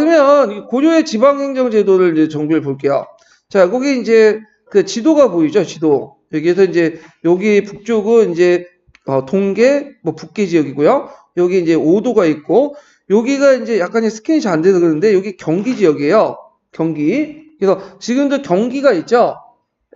그러면 이 고려의 지방행정제도를 이제 정비를 볼게요. 자, 거기 이제 그 지도가 보이죠? 지도. 여기에서 이제 여기 북쪽은 이제 동계, 뭐 북계 지역이고요. 여기 이제 오도가 있고 여기가 이제 약간 스캔이 잘 안 돼서 그러는데 여기 경기 지역이에요. 경기. 그래서 지금도 경기가 있죠?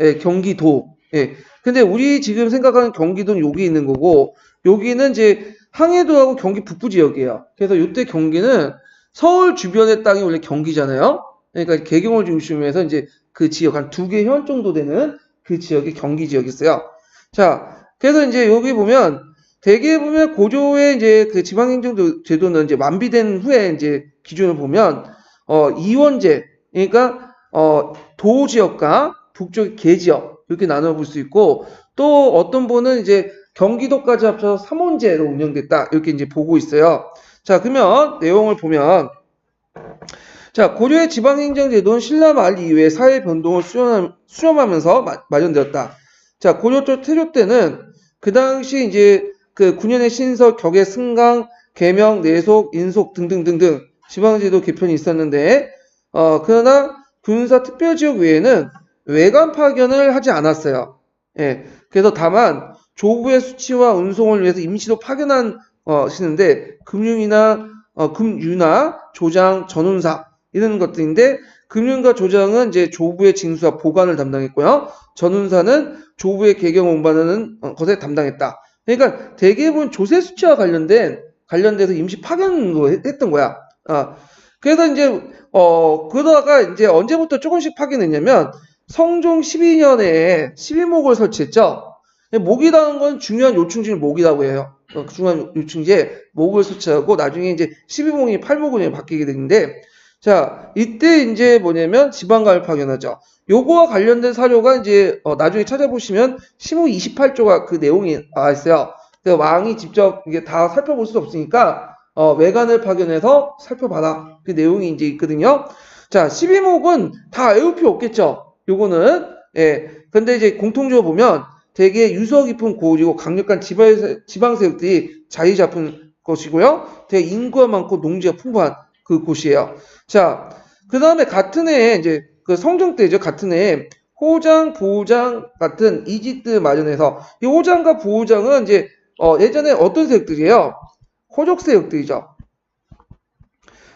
예, 경기도. 예. 근데 우리 지금 생각하는 경기도는 여기 있는 거고 여기는 이제 항해도하고 경기 북부 지역이에요. 그래서 이때 경기는 서울 주변의 땅이 원래 경기잖아요. 그러니까 개경을 중심으로 해서 이제 그 지역 한 2개 현 정도 되는 그 지역이 경기 지역이 있어요. 자, 그래서 이제 여기 보면 대개 보면 고조의 이제 그 지방행정 제도는 이제 완비된 후에 이제 기준을 보면 이원제 그러니까 도 지역과 북쪽 계 지역 이렇게 나눠 볼 수 있고 또 어떤 분은 이제 경기도까지 합쳐서 3원제로 운영됐다 이렇게 이제 보고 있어요. 자, 그러면 내용을 보면 자, 고려의 지방행정제도는 신라 말 이후에 사회 변동을 수렴하면서 마련되었다. 자, 고려 쪽 태조 때는 그 당시 이제 그 9년의 신설, 격의 승강, 계명, 내속, 인속 등등등등 지방제도 개편이 있었는데 그러나 군사 특별지역 외에는 외관 파견을 하지 않았어요. 예, 그래서 다만 조부의 수치와 운송을 위해서 임시로 파견한 시는데 금융이나 금유나 조장, 전운사 이런 것들인데 금융과 조장은 이제 조부의 징수와 보관을 담당했고요. 전운사는 조부의 개경 운반하는 것에 담당했다. 그러니까 대개는 조세 수치와 관련돼서 임시 파견으로 했던 거야. 그래서 이제 그러다가 이제 언제부터 조금씩 파견했냐면 성종 12년에 12목을 설치했죠. 목이라는 건 중요한 요충지를 목이라고 해요. 중요한 요충지에 목을 설치하고 나중에 이제 12목이 8목으로 바뀌게 되는데 자, 이때 이제 뭐냐면 지방감을 파견하죠. 요거와 관련된 사료가 이제 나중에 찾아보시면 시무 28조가 그 내용이 나와 있어요. 그래서 왕이 직접 이게 다 살펴볼 수 없으니까 외관을 파견해서 살펴봐라. 그 내용이 이제 있거든요. 자, 12목은 다 외울 필요 없겠죠. 요거는 예. 근데 이제 공통적으로 보면 되게 유서 깊은 고을이고 강력한 지방세력들이 자리 잡은 것이고요. 되게 인구가 많고 농지가 풍부한 그 곳이에요. 자, 그 다음에 같은 해에 이제 그 성종 때죠. 같은 해에 호장, 보호장 같은 이직들 마련해서 이 호장과 보호장은 이제 예전에 어떤 세력들이에요? 호족 세력들이죠.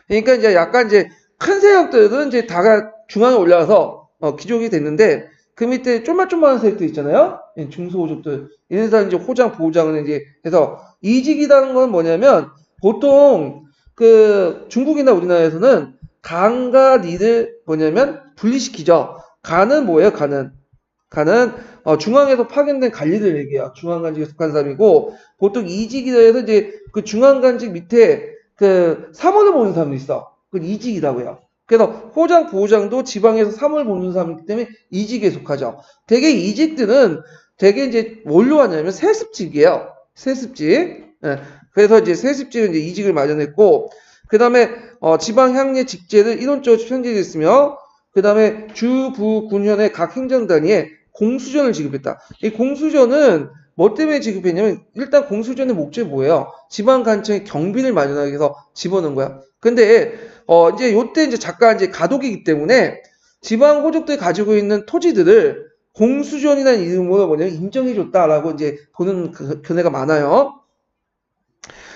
그러니까 이제 약간 이제 큰 세력들은 이제 다가 중앙에 올라와서 귀족이 됐는데 그 밑에 쪼만쪼만한 세력들 있잖아요. 중소호족들. 이래서 이제 호장, 보호장은 이제 해서 이직이라는 건 뭐냐면 보통 그 중국이나 우리나라에서는 간과 리를 뭐냐면 분리시키죠. 간은 뭐예요? 간은 중앙에서 파견된 관리들 얘기예요. 중앙간직에 속한 사람이고 보통 이직이라 해서 이제 그 중앙간직 밑에 그 사무를 보는 사람도 있어. 그건 이직이라고 해요. 그래서 호장, 보호장도 지방에서 사무를 보는 사람이기 때문에 이직에 속하죠. 대개 이직들은 대개 이제 뭘로 하냐면 세습직이에요. 세습직. 예. 그래서 이제 세습직은 이제 이직을 마련했고, 그 다음에 지방 향례 직제를 이론적으로 편제됐으며, 그 다음에 주, 부, 군현의 각 행정단위에 공수전을 지급했다. 이 공수전은 뭐 때문에 지급했냐면 일단 공수전의 목적이 뭐예요? 지방간청에 경비를 마련하기 위해서 집어넣은 거야. 근데 이제 요때 이제 작가 이제 가독이기 때문에 지방 호족들이 가지고 있는 토지들을 공수전이라는 이름으로 뭐냐면 인정해줬다라고 이제 보는 그 견해가 많아요.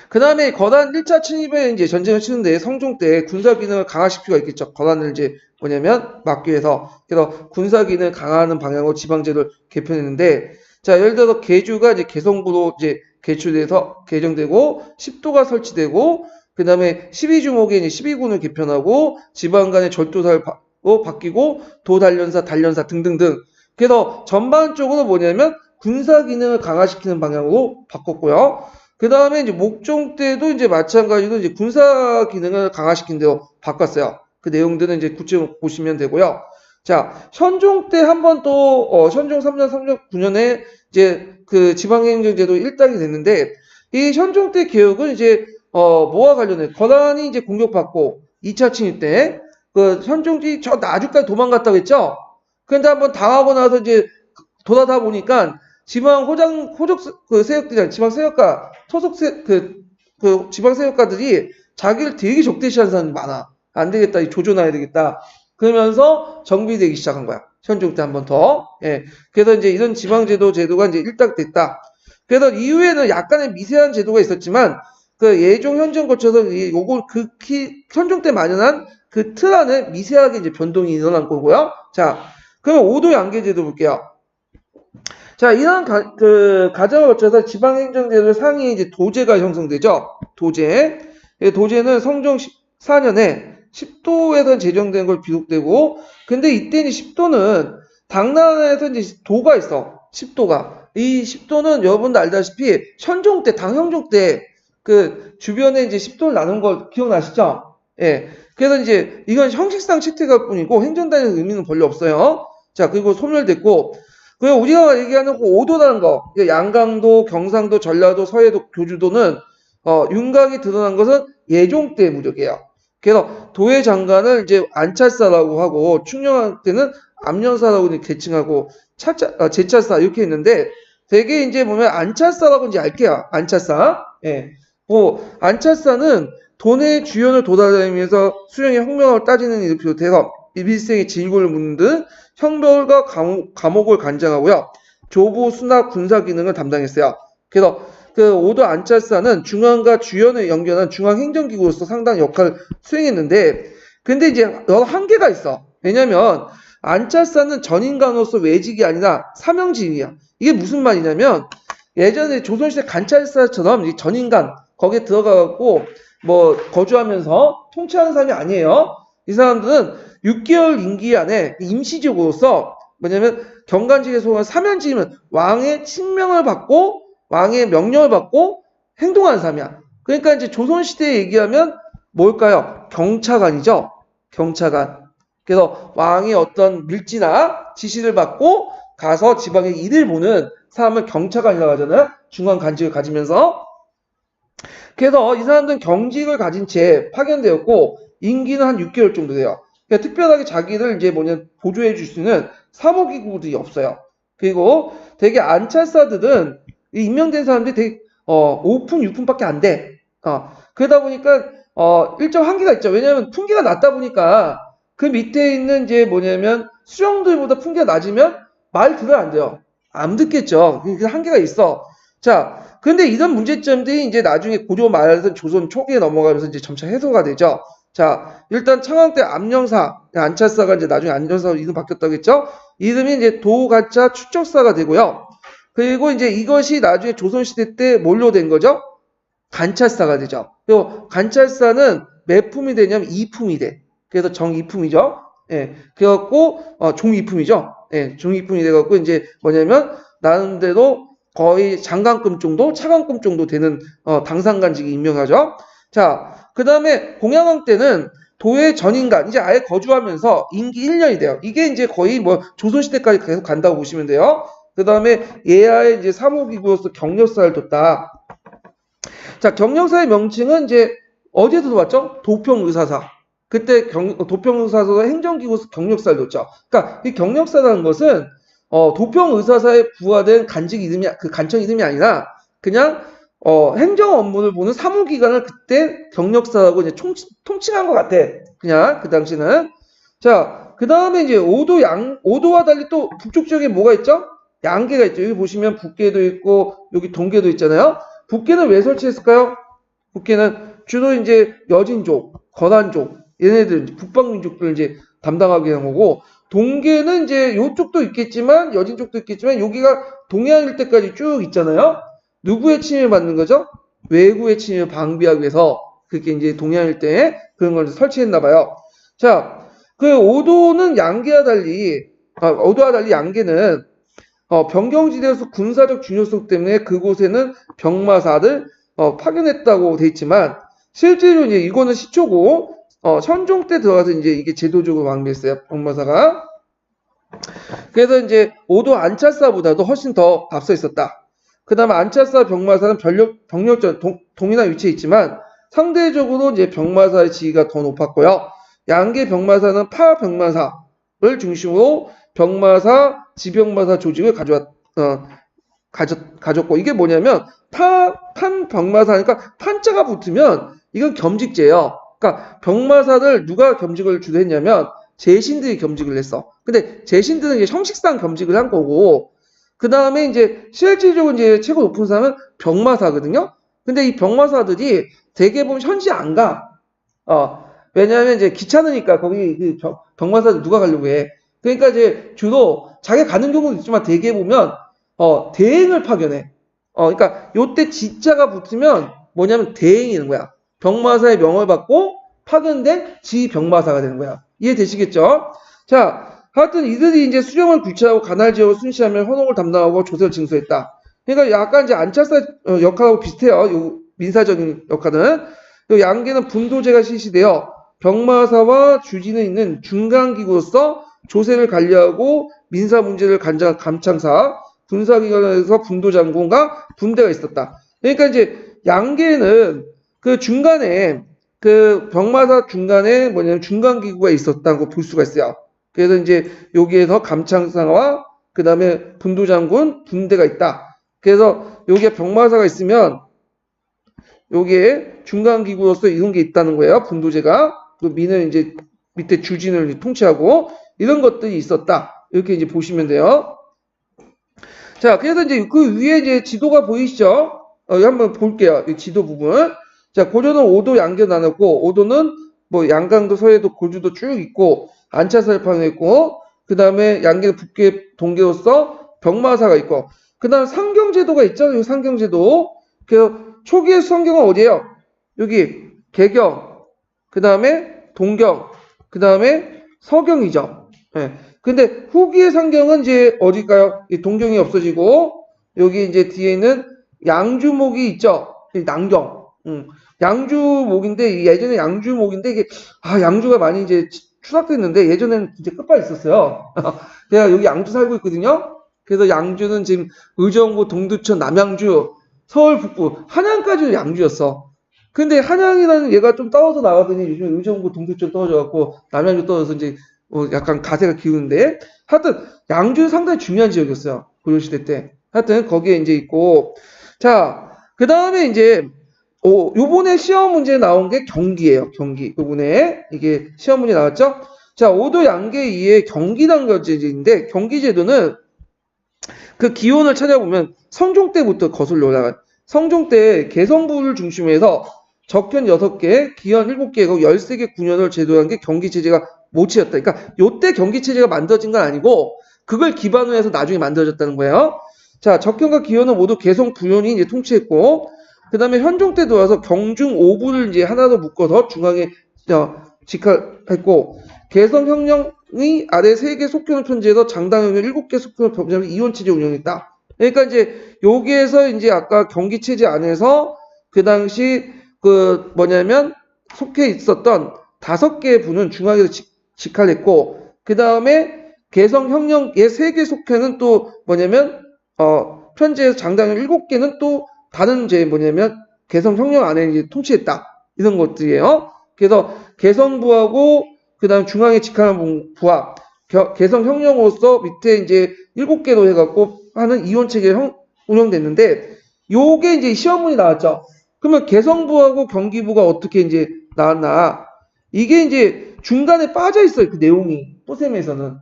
그 다음에 거단 1차 침입에 이제 전쟁을 치는데 성종 때 군사 기능을 강화시킬 필요가 있겠죠. 거단을 이제 뭐냐면 막기 위해서. 그래서 군사 기능을 강화하는 방향으로 지방제도를 개편했는데, 자, 예를 들어서 계주가 이제 개성구로 이제 개출돼서 개정되고, 10도가 설치되고, 그 다음에 12주목에 이제 12군을 개편하고, 지방 간의 절도사로 바뀌고, 도단련사, 단련사 등등등. 그래서 전반적으로 뭐냐면 군사 기능을 강화시키는 방향으로 바꿨고요. 그 다음에 이제 목종 때도 이제 마찬가지로 이제 군사 기능을 강화시킨 대로 바꿨어요. 그 내용들은 이제 구체적으로 보시면 되고요. 자, 현종 때 한 번 또, 현종 3년, 3년 9년에 이제 그 지방행정제도 일당이 됐는데, 이 현종 때 개혁은 이제, 뭐와 관련해? 거란이 이제 공격받고, 2차 침입 때, 그 현종이 저 나주까지 도망갔다고 했죠? 근데 한번 당하고 나서 이제 돌아다 보니까, 지방 호족 그 세력들이랑 지방 세력가, 소속 그 지방 세력가들이 자기를 되게 적대시하는 사람이 많아. 안 되겠다. 조져놔야 되겠다. 그러면서 정비되기 시작한 거야. 현종 때 한 번 더. 예. 그래서 이제 이런 지방제도가 이제 일단됐다. 그래서 이후에는 약간의 미세한 제도가 있었지만 그 예종 현종 거쳐서 요거 현종 때 마련한 그 틀 안에 미세하게 이제 변동이 일어난 거고요. 자, 그럼 5도 양계제도 볼게요. 자, 이런 과정을 거쳐서 지방행정제도 상위 이제 도제가 형성되죠. 도제. 도제는 성종 14년에 10도에서 제정된 걸 기록되고, 근데 이때 이제 10도는 당나라에서 이제 도가 있어. 10도가. 이 10도는 여러분도 알다시피 현종 때, 당현종 때 그 주변에 이제 10도를 나눈 거 기억나시죠? 예. 그래서 이제 이건 형식상 채택할 뿐이고 행정단의 의미는 별로 없어요. 자, 그리고 소멸됐고, 그리고 우리가 얘기하는 그 5도라는 거, 양강도, 경상도, 전라도, 서해도, 교주도는 윤곽이 드러난 것은 예종 때 무적이에요. 그래서 도의 장관을 이제 안찰사라고 하고 충녕할 때는 암령사라고 계칭하고 제찰사 이렇게 있는데 되게 이제 보면 안찰사라고 이제 알게요. 안찰사. 예. 뭐 안찰사는 돈의 주연을 도달하면서 수령의 형명을 따지는 일을 비롯해서 일생의 진골을 묻는 등 형벌과 감옥을 관장하고요. 조부, 수납, 군사 기능을 담당했어요. 그래서 그 5도 안찰사는 중앙과 주연을 연결한 중앙행정기구로서 상당한 역할을 수행했는데, 근데 이제 여러 한계가 있어. 왜냐면 안찰사는 전인간으로서 외직이 아니라 사명직이야. 이게 무슨 말이냐면 예전에 조선시대 관찰사처럼 전인간 거기에 들어가갖고 뭐 거주하면서 통치하는 사람이 아니에요. 이 사람들은 6개월 임기 안에 임시직으로서 뭐냐면 경관직에 속한 사면직이면 왕의 칙명을 받고 왕의 명령을 받고 행동하는 사람이야. 그러니까 이제 조선시대에 얘기하면 뭘까요? 경차관이죠. 경차관. 그래서 왕이 어떤 밀지나 지시를 받고 가서 지방의 일을 보는 사람을 경차관이라고 하잖아요. 중간 관직을 가지면서. 그래서 이 사람들은 경직을 가진 채 파견되었고 임기는 한 6개월 정도 돼요. 그러니까 특별하게 자기를 이제 보조해 줄 수 있는 사모기구들이 없어요. 그리고 되게 안찰사들은 임명된 사람들이 되게 5품, 6품밖에 안 돼. 그러다 보니까 일정 한계가 있죠. 왜냐하면 품계가 낮다 보니까 그 밑에 있는 이제 수령들보다 품계가 낮으면 말 들으면 안 돼요. 안 듣겠죠. 그 한계가 있어. 자, 근데 이런 문제점들이 이제 나중에 고려 말에서 조선 초기에 넘어가면서 이제 점차 해소가 되죠. 자, 일단 창왕 때 암령사, 안찰사가 이제 나중에 안령사로 이름 바뀌었다고 했죠. 이름이 이제 도가차 추적사가 되고요. 그리고 이제 이것이 나중에 조선시대 때 뭘로 된 거죠? 관찰사가 되죠. 그리고 관찰사는 몇 품이 되냐면 2품이 돼. 그래서 정이품이죠. 예. 그래갖고, 종이품이죠. 예. 종이품이 돼갖고 이제 나름대로 거의 장관급 정도, 차관급 정도 되는, 당상관직이 임명하죠. 자, 그 다음에 공양왕 때는 도의 전인간, 이제 아예 거주하면서 임기 1년이 돼요. 이게 이제 거의 조선시대까지 계속 간다고 보시면 돼요. 그 다음에 예하의 이제 사모기구로서 경력사를 뒀다. 자, 경력사의 명칭은 이제 어디에서 들어왔죠? 도평의사사. 그때 도평의사사가 행정기구로서 경력사를 뒀죠. 그러니까 이 경력사라는 것은 도평의사사에 부과된 간청 이름이 아니라 그냥 행정 업무를 보는 사무기관을 그때 경력사라고 이제 통칭한 것 같아. 그냥 그 당시는. 자, 그 다음에 이제 오도와 달리 또 북쪽 지역에 뭐가 있죠? 양계가 있죠. 여기 보시면 북계도 있고 여기 동계도 있잖아요. 북계는 왜 설치했을까요? 북계는 주로 이제 여진족, 거란족, 얘네들 북방민족들 이제 담당하게 한 거고, 동계는 이제 요쪽도 있겠지만 여진족도 있겠지만 여기가 동해안 일대까지 쭉 있잖아요. 누구의 침입을 받는 거죠? 외구의 침입을 방비하기 위해서 그렇게 이제 동해안 일대에 그런 걸 설치했나 봐요. 자, 그 오도와 달리 양계는 변경지대에서 군사적 중요성 때문에 그곳에는 병마사를 파견했다고 돼 있지만 실제로 이제 이거는 시초고 현종 때 들어가서 이제 이게 제도적으로 방비했어요. 병마사가. 그래서 이제 오도 안찰사보다도 훨씬 더 앞서 있었다. 그 다음에 안찰사 병마사는 병력전 동일한 위치에 있지만 상대적으로 이제 병마사의 지위가 더 높았고요. 양계 병마사는 파 병마사를 중심으로 병마사, 지병마사 조직을 가졌고, 이게 뭐냐면 판 병마사니까 판자가 붙으면 이건 겸직제예요. 그러니까 병마사를 누가 겸직을 주로 했냐면 제신들이 겸직을 했어. 근데 제신들은 이제 형식상 겸직을 한 거고, 그 다음에 이제 실질적으로 이제 최고 높은 사람은 병마사거든요. 근데 이 병마사들이 대개 보면 현지 안 가. 왜냐하면 이제 귀찮으니까 거기 그 병마사들 누가 가려고 해. 그러니까 이제 주로 자기가 가는 경우도 있지만 대개 보면 대행을 파견해. 그러니까 요때 지자가 붙으면 뭐냐면 대행이 되는 거야. 병마사의 명을 받고 파견된 지병마사가 되는 거야. 이해되시겠죠? 자, 하여튼 이들이 이제 수령을 규칙하고 관할 지역을 순시하며 헌옥을 담당하고 조세를 징수했다. 그러니까 약간 이제 안찰사 역할하고 비슷해요. 요 민사적인 역할은. 요 양계는 분도제가 실시되어 병마사와 주진에 있는 중간기구로서 조세를 관리하고 민사 문제를 감창사, 군사기관에서 분도장군과 분대가 있었다. 그러니까 이제 양계는 그 중간에 그 병마사 중간에 뭐냐면 중간기구가 있었다고 볼 수가 있어요. 그래서 이제 여기에서 감창사와 그 다음에 분도장군 분대가 있다. 그래서 여기에 병마사가 있으면 여기에 중간기구로서 이런 게 있다는 거예요. 분도제가. 그 민을 이제 밑에 주진을 통치하고 이런 것들이 있었다. 이렇게 이제 보시면 돼요. 자, 그래서 이제 그 위에 이제 지도가 보이시죠? 한번 볼게요. 이 지도 부분. 자, 고려는 5도 양계 나눴고, 5도는 뭐 양강도, 서해도, 고주도 쭉 있고, 안차살판에 있고, 그 다음에 양계는 북계 동계로서 병마사가 있고, 그 다음 상경제도가 있죠? 이 상경제도. 그 초기의 상경은 어디예요? 여기 개경, 그 다음에 동경, 그 다음에 서경이죠. 예. 근데 후기의 상경은 이제 어딜까요? 이 동경이 없어지고, 여기 이제 뒤에 있는 양주목이 있죠? 남경. 양주목인데, 예전에 양주목인데, 이게, 양주가 많이 이제 추락됐는데, 예전에는 진짜 끝발 있었어요. 제가 여기 양주 살고 있거든요? 그래서 양주는 지금 의정부, 동두천, 남양주, 서울 북부, 한양까지는 양주였어. 근데 한양이라는 얘가 좀 떨어져 나가더니 요즘 의정부, 동두천 떨어져갖고, 남양주 떨어져서 이제, 약간 가세가 기우는데, 하여튼, 양주는 상당히 중요한 지역이었어요. 고려시대 때. 하여튼, 거기에 이제 있고, 자, 그 다음에 이제, 요번에 시험 문제 나온 게 경기예요. 경기. 요번에 이게 시험 문제 나왔죠? 자, 5도 양계 이에 경기단계제인데, 경기제도는 그 기원을 찾아보면 성종 때부터 거슬러 올라간, 성종 때 개성부를 중심으로 해서 적현 6개, 기현 7개고 13개 군현을 제도한 게 경기체제가 모치였다. 그러니까 요때 경기체제가 만들어진 건 아니고 그걸 기반으로 해서 나중에 만들어졌다는 거예요. 자, 적현과 기현은 모두 개성 부현이 이제 통치했고, 그 다음에 현종 때 들어와서 경중 5부를 이제 하나로 묶어서 중앙에 직할했고, 개성혁령이 아래 3개 속현을 편제해서 장당혁령 7개 속현을 편제하면서 이원체제 운영했다. 그러니까 이제 여기에서 이제 아까 경기체제 안에서 그 당시 그 뭐냐면 속해 있었던 5개의 부는 중앙에서 직할했고, 그 다음에 개성혁령의 3개 속해는 또 뭐냐면 편제해서 장당혁 7개는 또 다른 제 뭐냐면 개성혁령 안에 이제 통치했다. 이런 것들이에요. 그래서 개성부하고 그 다음 중앙에 직하는 부하 개성혁령으로서 밑에 이제 7개로 해갖고 하는 이원체계가 운영됐는데, 요게 이제 시험문이 나왔죠. 그러면 개성부하고 경기부가 어떻게 이제 나왔나? 이게 이제 중간에 빠져 있어요. 그 내용이 포셈에서는.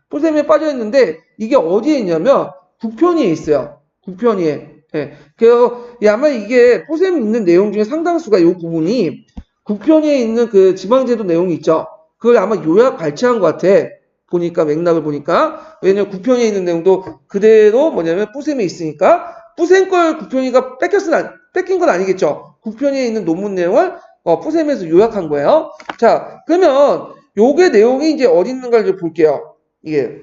포셈에 빠져 있는데 이게 어디에 있냐면 국편위에 있어요. 국편위에. 예. 그래서 아마 이게 포셈에 있는 내용 중에 상당수가 이 부분이 국편위에 있는 그 지방제도 내용이 있죠. 그걸 아마 요약 발췌한 것 같아. 보니까 맥락을 보니까. 왜냐면 국편위에 있는 내용도 그대로 뭐냐면 포셈에 있으니까 포셈 걸 국편위가 뺏긴 건 아니겠죠. 국편위에 있는 논문 내용을 포셈에서 요약한 거예요. 자, 그러면 요게 내용이 이제 어디 있는가를 좀 볼게요. 이게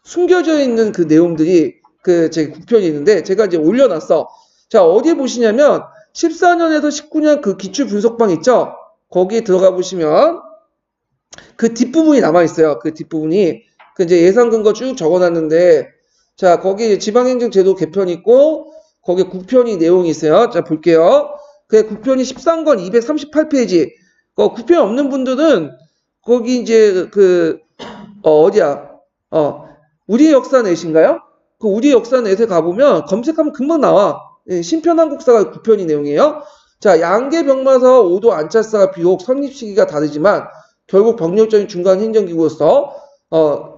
숨겨져 있는 그 내용들이 그 제 국편이 있는데 제가 이제 올려놨어. 자, 어디에 보시냐면 14년에서 19년 그 기출 분석방 있죠? 거기에 들어가 보시면 그 뒷부분이 남아있어요. 그 뒷부분이. 그 이제 예상 근거 쭉 적어놨는데, 자, 거기 지방행정제도 개편 있고, 거기에 국편이 내용이 있어요. 자, 볼게요. 그 국편이 13권 238페이지. 국편 없는 분들은, 거기 이제 어디야? 우리 역사넷인가요? 그 우리 역사넷에 가보면 검색하면 금방 나와. 예, 신편한국사가 국편이 내용이에요. 자, 양계 병마사와 오도 안찰사가 비록 설립 시기가 다르지만 결국 병력적인 중간 행정기구로서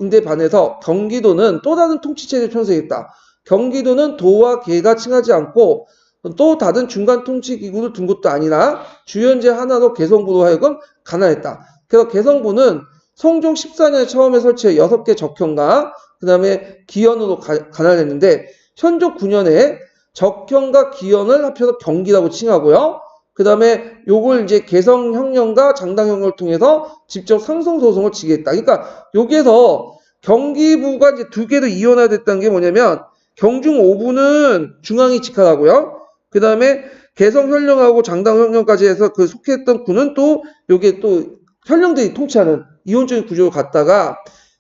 인데 반해서 경기도는 또 다른 통치체제를 편성했다. 경기도는 도와 계가 칭하지 않고 또 다른 중간 통치기구를 둔 것도 아니라 주연제 하나로 개성부로 하여금 관할했다. 그래서 개성부는 성종 14년에 처음에 설치해 6개 적현과 그 다음에 기현으로 관할했는데 현종 9년에 적현과 기현을 합쳐서 경기라고 칭하고요. 그 다음에 요걸 이제 개성형령과 장당형령을 통해서 직접 상송소송을 지게 했다. 그러니까 여기에서 경기부가 이제 2개로 이원화됐다는 게 뭐냐면 경중 5부는 중앙이 직할하고요. 그 다음에 개성현령하고 장당현령까지 해서 그 속했던 구는 또 요게 또 현령들이 통치하는 이원적인 구조로 갔다가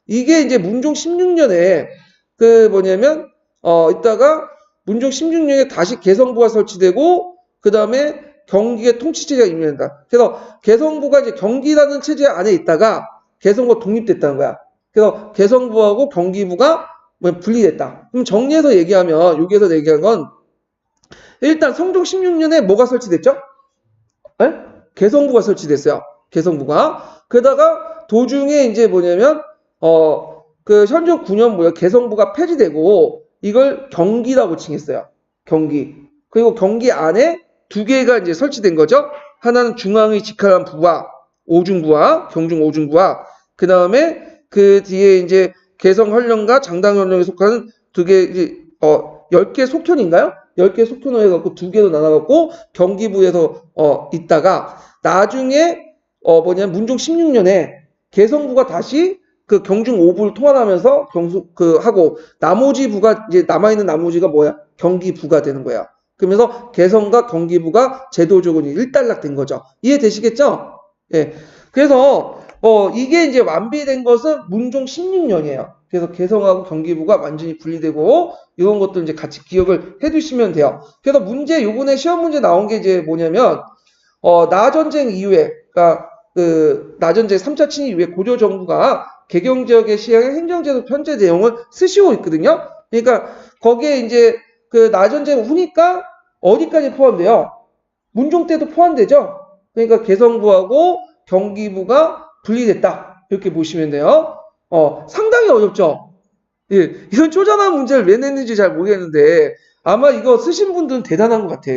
이게 이제 문종 16년에 그 뭐냐면 이따가 문종 16년에 다시 개성부가 설치되고 그 다음에 경기의 통치체제가 임명된다. 그래서 개성부가 이제 경기라는 체제 안에 있다가 개성부가 독립됐다는 거야. 그래서 개성부하고 경기부가 분리됐다. 그럼 정리해서 얘기하면 여기에서 얘기한 건 일단 성종 16년에 뭐가 설치됐죠? 에? 개성부가 설치됐어요. 개성부가. 그러다가 도중에 이제 뭐냐면 그 현종 9년 개성부가 폐지되고 이걸 경기라고 칭했어요. 경기. 그리고 경기 안에 2개가 이제 설치된 거죠. 하나는 중앙의 직할한 부와 오중부와 경중 오중부와 그 다음에 그 뒤에 이제 개성현령과 장당현령에 속하는 2개 10개 속현인가요? 10개 속현을 해갖고 2개로 나눠갖고 경기부에서 있다가 나중에 문종 16년에 개성부가 다시 그 경중 5부를 통합하면서 하고 나머지 부가 이제 남아있는 나머지가 뭐야? 경기부가 되는 거야. 그러면서 개성과 경기부가 제도적으로 일단락된 거죠. 이해되시겠죠? 예. 그래서 이게 이제 완비된 것은 문종 16년이에요. 그래서 개성하고 경기부가 완전히 분리되고 이런 것도 이제 같이 기억을 해두시면 돼요. 그래서 요번에 시험 문제 나온 게 이제 뭐냐면 나전쟁 이후에 그러니까 그 나전쟁 3차 친일 이후에 고려 정부가 개경 지역의 시행의 행정제도 편제 내용을 쓰시고 있거든요. 그러니까 거기에 이제 그 나전쟁 후니까 어디까지 포함돼요? 문종 때도 포함되죠. 그러니까 개성부하고 경기부가 분리됐다. 이렇게 보시면 돼요. 상당히 어렵죠. 예, 이런 쪼잔한 문제를 왜 냈는지 잘 모르겠는데 아마 이거 쓰신 분들은 대단한 것 같아.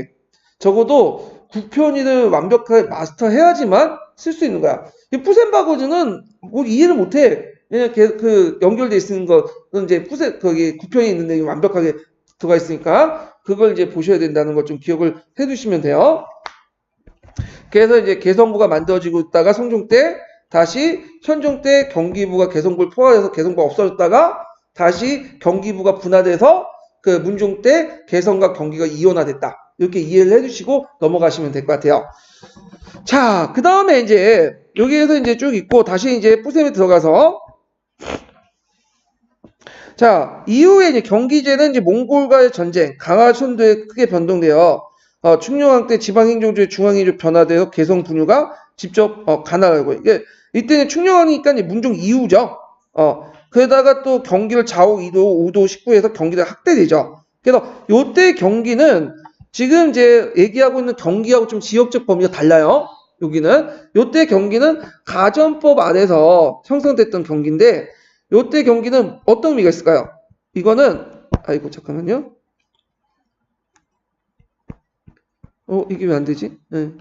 적어도 국편이를 완벽하게 마스터해야지만 쓸 수 있는 거야. 이 푸센바거즈는 뭐 이해를 못해. 왜냐면 그 연결돼 있는 거는 이제 거기 국편이 있는데 완벽하게 들어가 있으니까 그걸 이제 보셔야 된다는 걸 좀 기억을 해두시면 돼요. 그래서 이제 개성부가 만들어지고 있다가 성종 때 다시 현종 때 경기부가 개성부를 포함해서 개성부가 없어졌다가 다시 경기부가 분화돼서 그 문종 때 개성과 경기가 이원화됐다. 이렇게 이해를 해주시고 넘어가시면 될 것 같아요. 자, 그 다음에 이제 여기에서 이제 쭉 있고 다시 이제 뿌셈에 들어가서 자, 이후에 이제 경기제는 이제 몽골과의 전쟁, 강화 천도에 크게 변동되어 충녕왕 때 지방행정주의 중앙행정주의 변화되어 개성 분유가 직접 관할하고 이때는 충녕왕이니까 이제 문종 이후죠. 그러다가 또 경기를 좌우 2도, 5도, 19에서 경기가 확대되죠. 그래서 요때 경기는 지금 이제 얘기하고 있는 경기하고 좀 지역적 범위가 달라요. 여기는 요때 경기는 가전법 안에서 형성됐던 경기인데 요때 경기는 어떤 의미가 있을까요? 이거는 아이고 잠깐만요. 이게 왜 안 되지? 네.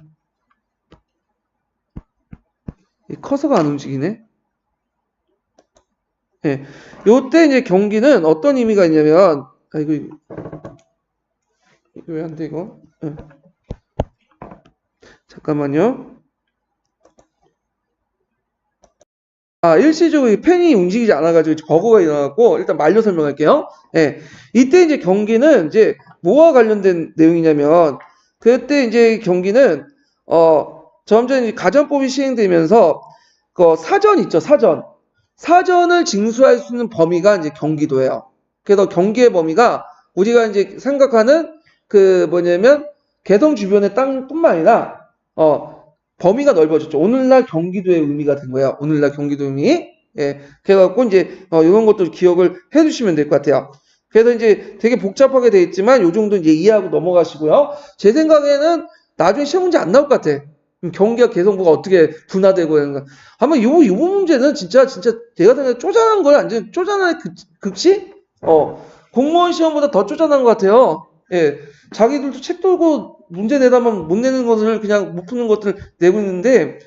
커서가 안 움직이네. 네. 요때 이제 경기는 어떤 의미가 있냐면 아이고 이거 왜 안 돼 이거? 네. 잠깐만요. 일시적으로 펜이 움직이지 않아가지고 버그가 일어나갖고 일단 말려 설명할게요. 예. 이때 이제 경기는 이제 뭐와 관련된 내용이냐면 그때 이제 경기는 점점 이제 가전법이 시행되면서 그 사전 있죠, 사전. 사전을 징수할 수 있는 범위가 이제 경기도예요. 그래서 경기의 범위가 우리가 이제 생각하는 그 뭐냐면 개성 주변의 땅뿐만 아니라 범위가 넓어졌죠. 오늘날 경기도의 의미가 된 거예요. 오늘날 경기도 의미. 예. 그래갖고 이제 이런 것도 기억을 해두시면 될 것 같아요. 그래서 이제 되게 복잡하게 되어 있지만 요 정도 이제 이해하고 넘어가시고요. 제 생각에는 나중에 시험 문제 안 나올 것 같아. 경기가 개성부가 어떻게 분화되고 이런 거. 아마 요 문제는 진짜 제가 생각에 쪼잔한 거야. 완전 쪼잔한 극치? 공무원 시험보다 더 쪼잔한 것 같아요. 예. 자기들도 책 돌고 문제 내다만 못 내는 것을 그냥 못 푸는 것들을 내고 있는데,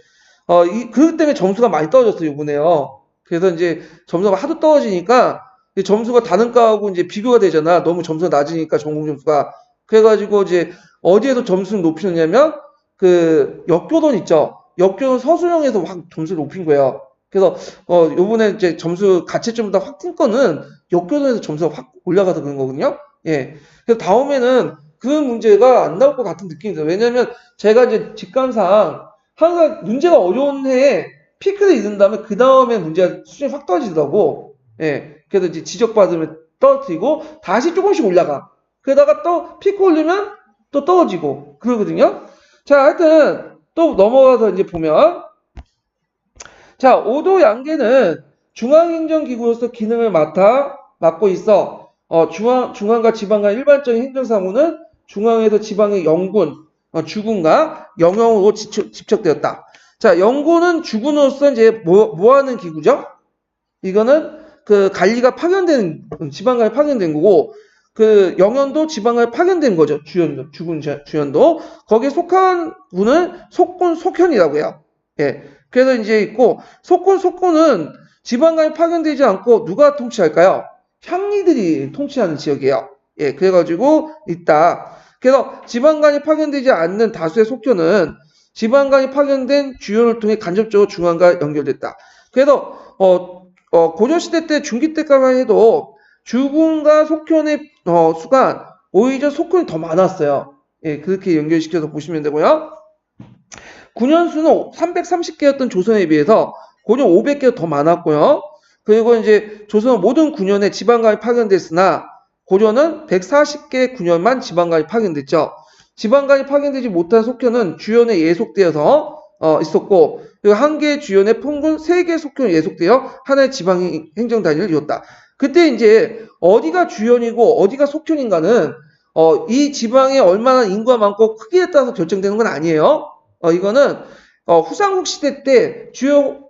그것 때문에 점수가 많이 떨어졌어요, 이번에요. 그래서 이제 점수가 하도 떨어지니까 점수가 다른 과하고 이제 비교가 되잖아. 너무 점수가 낮으니까 전공 점수가. 그래가지고 이제 어디에서 점수를 높이느냐면 그 역교돈 있죠. 역교돈 서술형에서 확 점수를 높인 거예요. 그래서 요번에 이제 점수 가채점보다 확 뛴 거는 역교돈에서 점수가 확 올라가서 그런 거거든요. 예. 그래서 다음에는 그 문제가 안 나올 것 같은 느낌이 들어요. 왜냐면 제가 이제 직감상 항상 문제가 어려운 해에 피크를 잃은 다음에 그 다음에 문제가 수준이 확 떨어지더라고. 예. 그래서 이제 지적받으면 떨어뜨리고 다시 조금씩 올라가. 그러다가 또 피크 올리면 또 떨어지고 그러거든요. 자, 하여튼 또 넘어가서 이제 보면 자, 5도 양계는 중앙행정기구로서 기능을 맡고 있어. 중앙과 지방간 일반적인 행정사무는 중앙에서 지방의 영군, 주군과 영영으로 집적되었다. 자, 영군은 주군으로서 이제 뭐 하는 기구죠? 이거는 그 관리가 파견된, 지방간이 파견된 거고, 그 영연도 지방간이 파견된 거죠. 주군 주연도. 거기에 속한 군은 속군 속현이라고 해요. 예. 그래서 이제 있고, 속군은 지방간이 파견되지 않고 누가 통치할까요? 향리들이 통치하는 지역이에요. 예, 그래가지고 있다. 그래서 지방간이 파견되지 않는 다수의 속현은 지방간이 파견된 주요를 통해 간접적으로 중앙과 연결됐다. 그래서 고려시대 때 중기 때까지만 해도 주군과 속현의 수가 오히려 속현이 더 많았어요. 예, 그렇게 연결시켜서 보시면 되고요. 군현수는 330개였던 조선에 비해서 고려 500개가 더 많았고요. 그리고 이제 조선은 모든 군현에 지방간이 파견됐으나 고려는 140개 군현만 지방간이 파견됐죠. 지방간이 파견되지 못한 속현은 주연에 예속되어서 있었고, 그리고 한 개의 주연에 평균 3개의 속현이 예속되어 하나의 지방행정단위를 이뤘다. 그때 이제 어디가 주연이고 어디가 속현인가는 이 지방에 얼마나 인구가 많고 크기에 따라서 결정되는 건 아니에요. 이거는 후삼국 시대 때 주요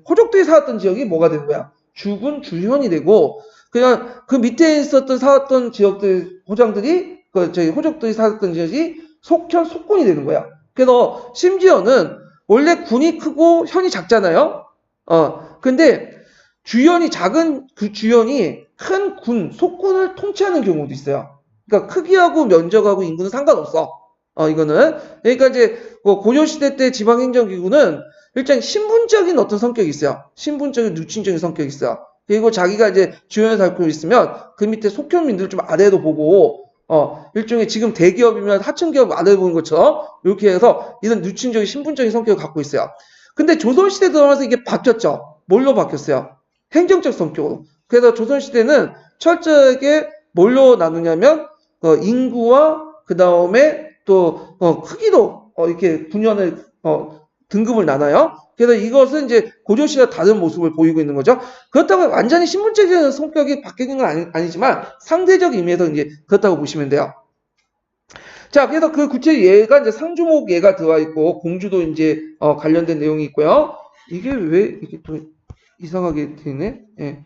호족들이 살았던 지역이 뭐가 되는 거야? 주군 주현이 되고 그냥 그 밑에 있었던 살았던 지역들 호장들이 호족들이 살았던 지역이 속현 속군이 되는 거야. 그래서 심지어는 원래 군이 크고 현이 작잖아요. 근데 주현이 작은 그 주현이 큰 군 속군을 통치하는 경우도 있어요. 그러니까 크기하고 면적하고 인구는 상관없어. 이거는 그러니까 이제 고려시대 때 지방행정기구는 일단 신분적인 어떤 성격이 있어요. 신분적인 누친적인 성격이 있어요. 그리고 자기가 이제 주연을 살고 있으면 그 밑에 속현민들 좀 아래로 보고 일종의 지금 대기업이면 하청기업 아래로 보는 것처럼 이렇게 해서 이런 누친적인 신분적인 성격을 갖고 있어요. 근데 조선시대 들어가면서 이게 바뀌었죠. 뭘로 바뀌었어요? 행정적 성격으로. 그래서 조선시대는 철저하게 뭘로 나누냐면 인구와 그 다음에 또 크기로 이렇게 군현을 등급을 나눠요. 그래서 이것은 이제 고려시대와 다른 모습을 보이고 있는 거죠. 그렇다고 완전히 신분적인 성격이 바뀌는 건 아니지만 상대적 의미에서 이제 그렇다고 보시면 돼요. 자, 그래서 그 구체 예가 이제 상주목 예가 들어와 있고 공주도 이제 관련된 내용이 있고요. 이게 왜 이게 또 이상하게 되네? 예.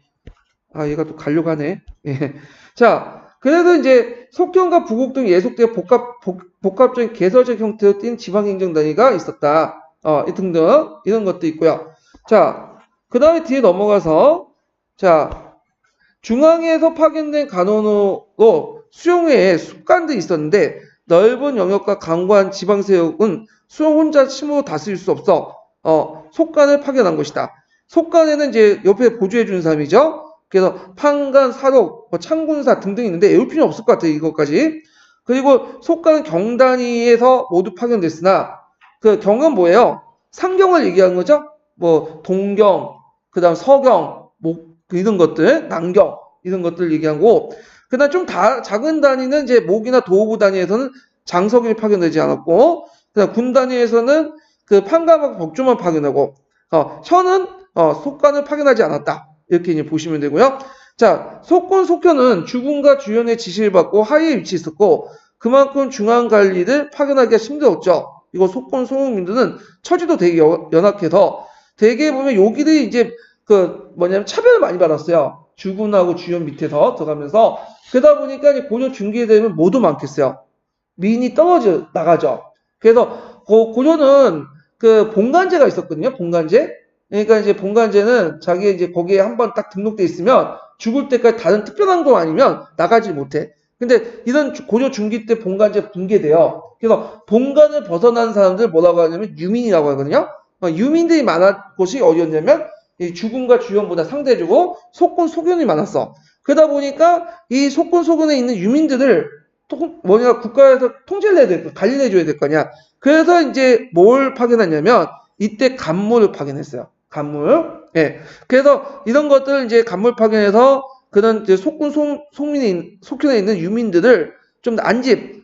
얘가 또 가려고 하네. 예. 자, 그래도 이제 속현과 부국 등 예속되어 복합적인 개설적 형태로 띈 지방행정단위가 있었다. 등등 이런 것도 있고요. 자, 그 다음에 뒤에 넘어가서 자, 중앙에서 파견된 간원으로 수용회에 숙관들이 있었는데 넓은 영역과 강고한 지방세력은 수용 혼자 힘으로 다스릴 수 없어 속관을 파견한 것이다. 속관에는 이제 옆에 보조해 주는 사람이죠. 그래서 판관, 사록, 창군사 등등 있는데 외울 필요는 없을 것 같아요. 이것까지. 그리고 속관은 경단위에서 모두 파견됐으나 그 경은 뭐예요? 상경을 얘기하는 거죠. 뭐 동경, 그다음 서경, 이런 것들, 남경 이런 것들 얘기하고 그다음 좀 작은 단위는 이제 목이나 도호부 단위에서는 장석이 파견되지 않았고 그다음 군 단위에서는 그 판관하고 벽조만 파견하고 현은 속관을 파견하지 않았다. 이렇게 이제 보시면 되고요. 자, 속군 속현은 주군과 주연의 지시를 받고 하위에 위치했었고 그만큼 중앙 관리를 파견하기가 힘들었죠. 이거 속군 소흥민들은 처지도 되게 연약해서 대개 보면 여기들이 이제 차별을 많이 받았어요. 주군하고 주현 밑에서 들어가면서 그러다 보니까 이제 고려 중기에 되면 모두 많겠어요. 민이 떨어져 나가죠. 그래서 고려는 본관제가 있었거든요. 본관제. 그러니까 이제 본관제는 자기 이제 거기에 한번 딱 등록돼 있으면 죽을 때까지 다른 특별한 거 아니면 나가지 못해. 근데 이런 고려 중기 때 본관제 붕괴돼요. 그래서 본관을 벗어난 사람들 뭐라고 하냐면 유민이라고 하거든요. 유민들이 많은 곳이 어디였냐면 이 주군과 주현보다 상대적으로 속군 소견이 많았어. 그러다 보니까 이 속군 소견에 있는 유민들을 국가에서 통제를 해야 될 거, 관리를 해줘야 될 거냐. 그래서 이제 뭘 파견했냐면 이때 간무를 파견했어요. 간무. 예. 그래서 이런 것들을 이제 간무를 파견해서 그런 이제 속군 속현에 있는 유민들을 좀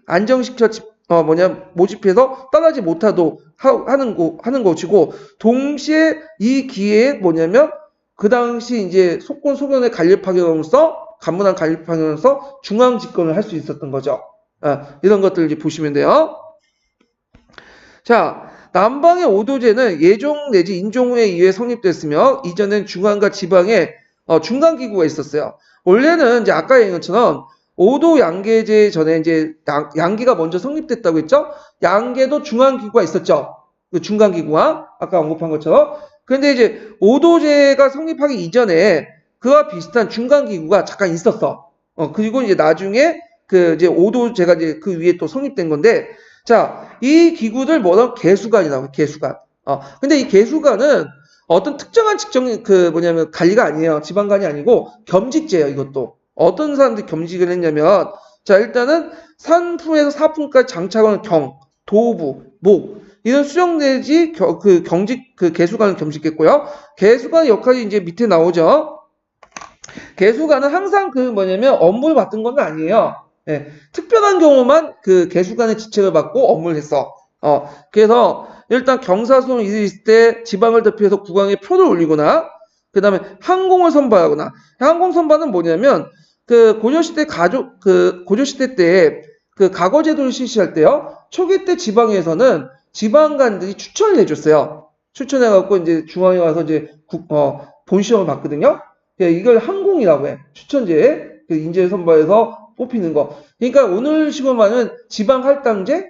안정시켜 모집해서 떠나지 못하도록 하는 것이고, 동시에 이 기회에 뭐냐면 그 당시 이제 속군 소견의 관리 파견으로서 간무단 관리 파견으로서 중앙 집권을 할 수 있었던 거죠. 이런 것들 이제 보시면 돼요. 자, 남방의 오도제는 예종 내지 인종에 의해 성립됐으며 이전엔 중앙과 지방에 중간 기구가 있었어요. 원래는 이제 아까 얘기한 것처럼 오도 양계제 전에 이제 양계가 먼저 성립됐다고 했죠. 양계도 중간 기구가 있었죠. 그 중간 기구가 아까 언급한 것처럼. 그런데 이제 오도제가 성립하기 이전에 그와 비슷한 중간 기구가 잠깐 있었어. 그리고 이제 나중에 이제 오도제가 이제 그 위에 또 성립된 건데, 자, 이 기구들 뭐라고 개수관이라고 해요. 개수관. 근데 이 개수관은 어떤 특정한 직종 관리가 아니에요. 지방관이 아니고 겸직제예요. 이것도. 어떤 사람들이 겸직을 했냐면, 자, 일단은 산품에서 사품까지 장착하는 도부, 목 이런 수령 내지 개수관을 겸직했고요. 개수관의 역할이 이제 밑에 나오죠. 개수관은 항상 업무를 맡은 건 아니에요. 예, 특별한 경우만 개수관의 지책을 받고 업무를 했어. 그래서 일단 경사소송 일이 있을 때 지방을 대표해서 국왕에 표를 올리거나, 그 다음에 항공을 선발하거나, 항공 선발은 뭐냐면, 고려시대 고려시대 때 가거제도를 실시할 때요, 초기 때 지방에서는 지방관들이 추천을 해줬어요. 추천해갖고 이제 중앙에 와서 이제 본시험을 봤거든요. 이걸 항공이라고 해. 추천제, 인재 선발에서 뽑히는 거. 그러니까 오늘 시험하는 지방 할당제,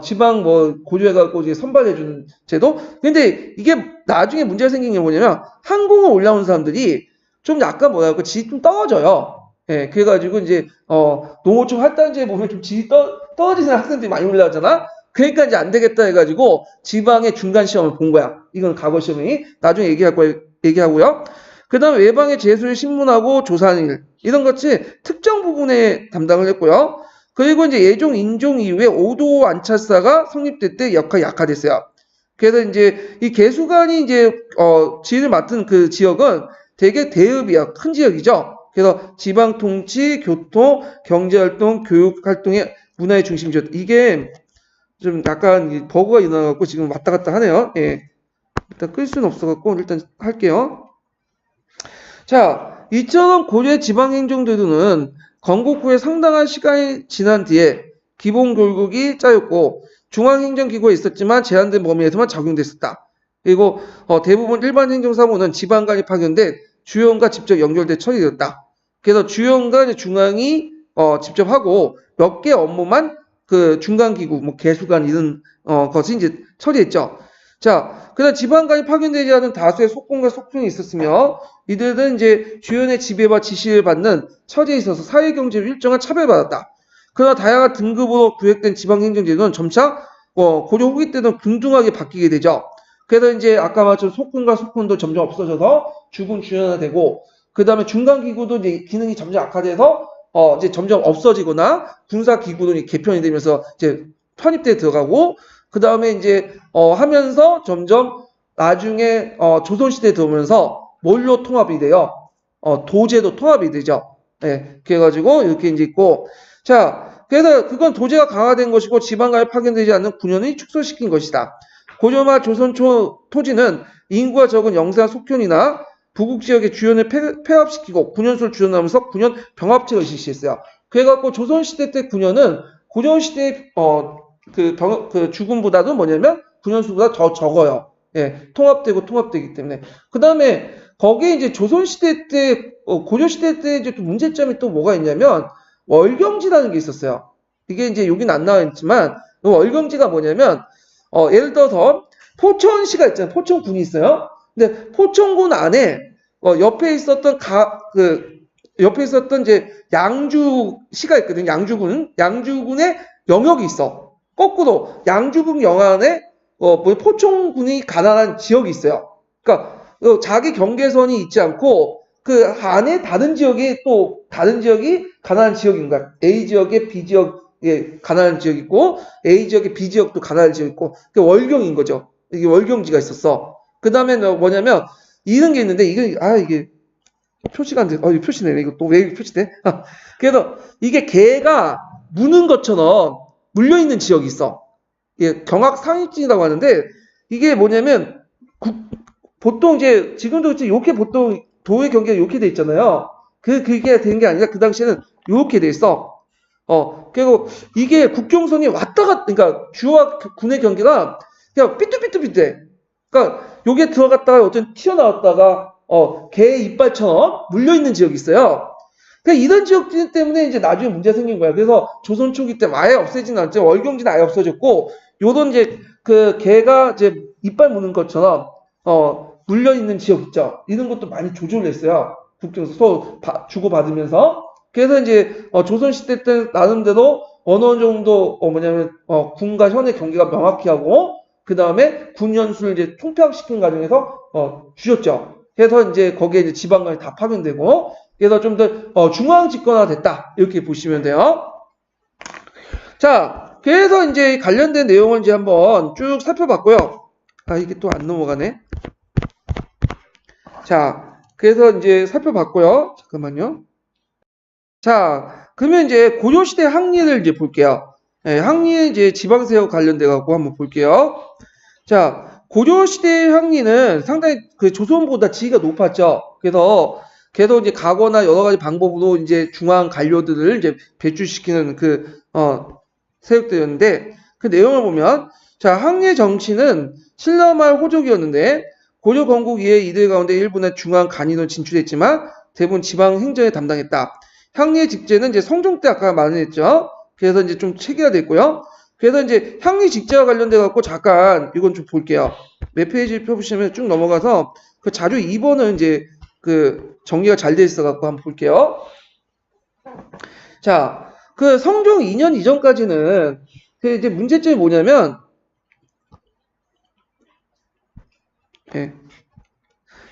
지방 고려해갖고 이제 선발해주는 제도. 근데 이게 나중에 문제가 생긴 게 뭐냐면, 항공을 올라온 사람들이 좀 약간 질이 좀 떨어져요. 예, 그래가지고 이제, 농어촌 할당제에 보면 좀 질이 떨어지는 학생들이 많이 올라오잖아? 그러니까 이제 안 되겠다 해가지고 지방의 중간 시험을 본 거야. 이건 과거 시험이. 나중에 얘기하고요. 그 다음에 외방의 제수를 신문하고 조사하는 일. 이런 것이 특정 부분에 담당을 했고요. 그리고 이제 예종, 인종 이후에 오도 안찰사가 성립될 때 역할이 약화됐어요. 그래서 이제 이 개수관이 이제, 지휘를 맡은 그 지역은 되게 대읍이야. 큰 지역이죠. 그래서 지방 통치, 교통, 경제활동, 교육활동의 문화의 중심이죠. 이게 좀 약간 버그가 일어나갖고 지금 왔다 갔다 하네요. 예. 일단 끌 수는 없어갖고 일단 할게요. 자, 이처럼 고려 지방행정제도는 건국 후에 상당한 시간이 지난 뒤에 기본교육이 짜였고 중앙행정기구에 있었지만 제한된 범위에서만 적용됐었다. 그리고 대부분 일반 행정사무는 지방간이 파견돼 주요원과 직접 연결돼 처리되었다. 그래서 주요원과 중앙이 직접 하고 몇 개 업무만 중간기구, 개수관 이런 것이 이제 처리했죠. 자, 그다음 지방간이 파견되지 않은 다수의 속군과 속편이 있었으며 이들은 이제 주연의 지배와 지시를 받는 처지에 있어서 사회경제로 일정한 차별받았다. 그러나 다양한 등급으로 구획된 지방행정제도는 점차 고려 후기 때는 균등하게 바뀌게 되죠. 그래서 이제 아까 말했던 속군과 속편도 점점 없어져서 주군 주연화되고 그 다음에 중간기구도 이제 기능이 점점 악화돼서 이제 점점 없어지거나 군사기구도 개편이 되면서 이제 편입돼 들어가고 그 다음에 이제 하면서 점점 나중에 조선시대에 들어오면서 뭘로 통합이 돼요? 도제도 통합이 되죠. 네, 그래가지고 이렇게 이제 있고 자 그래서 그건 도제가 강화된 것이고 지방간에 파견되지 않는 군현이 축소시킨 것이다. 고려말 조선 토지는 인구가 적은 영산 속현이나 부국 지역의 주현을 폐합시키고 군현수를 줄여나면서 군현 병합책을 실시했어요. 그래갖고 조선시대 때 군현은 고려시대 그 주군보다도 뭐냐면 군연수보다 더 적어요. 예, 통합되기 때문에. 그 다음에 거기에 이제 조선시대 때, 고려시대 때 이제 또 문제점이 또 뭐가 있냐면 월경지라는 게 있었어요. 이게 이제 여기는 안 나와 있지만 월경지가 뭐냐면 예를 들어서 포천시가 있잖아요. 포천군이 있어요. 근데 포천군 안에 옆에 있었던 옆에 있었던 이제 양주시가 있거든요. 양주군의 영역이 있어. 거꾸로 양주군 영안에 포천군이 가난한 지역이 있어요. 그러니까 자기 경계선이 있지 않고 그 안에 다른 지역이 가난한 지역인 거야. A 지역에 B 지역에 가난한 지역이 있고 A 지역에 B 지역도 가난한 지역이 있고 그게 월경인 거죠. 이게 월경지가 있었어. 그 다음에 뭐냐면 이런 게 있는데 이게 표시가 안 돼. 이거 표시네. 이거 또 왜 이렇게 표시돼? 그래서 이게 개가 무는 것처럼 물려있는 지역이 있어. 예, 경악상입진이라고 하는데 이게 뭐냐면 보통 이제 지금도 이렇게 보통 도의 경계가 이렇게 돼 있잖아요. 그게 된 게 아니라 그 당시에는 이렇게 돼 있어. 그리고 이게 국경선이 그러니까 주와 군의 경계가 그냥 삐뚤삐뚤삐뚤해. 그러니까 여기에 들어갔다가 어떤 튀어나왔다가 개 이빨처럼 물려있는 지역이 있어요. 그러니까 이런 지역들 때문에 이제 나중에 문제가 생긴 거야. 그래서 조선 초기 때 아예 없애지는 않죠. 월경지는 아예 없어졌고, 요런 이제 그 개가 이제 이빨 무는 것처럼 물려있는 지역 있죠. 이런 것도 많이 조절을 했어요. 국경에서 서로 주고받으면서. 그래서 이제 조선시대 때 나름대로 어느 정도 군과 현의 경계가 명확히 하고 그 다음에 군연수를 이제 통폐합시키는 과정에서 주셨죠. 그래서 이제 거기에 이제 지방관이 다 파견되고 그래서 좀 더 중앙 집권화 됐다 이렇게 보시면 돼요. 자, 그래서 이제 관련된 내용을 이제 한번 쭉 살펴봤고요. 이게 또 안 넘어가네. 자, 그래서 이제 살펴봤고요. 잠깐만요. 자, 그러면 이제 고려시대 항리를 이제 볼게요. 네, 항리의 이제 지방세력 관련돼 갖고 한번 볼게요. 자, 고려시대 항리는 상당히 그 조선보다 지위가 높았죠. 그래서 계속 이제 가거나 여러 가지 방법으로 이제 중앙 관료들을 이제 배출시키는 세력들이었는데 그 내용을 보면 자, 항리의 정치는 신라말 호족이었는데 고려 건국 이래 이들 가운데 일부는 중앙 간인으로 진출했지만 대부분 지방 행정에 담당했다. 향리의 직제는 이제 성종 때 아까 말했죠. 그래서 이제 좀 체계화됐고요. 그래서 이제 향리 직제와 관련돼 갖고 잠깐 이건 좀 볼게요. 몇 페이지 펴보시면 쭉 넘어가서 그 자료 2번은 이제 그 정리가 잘 돼 있어 갖고 한번 볼게요. 자, 그 성종 2년 이전까지는 그 이제 문제점이 뭐냐면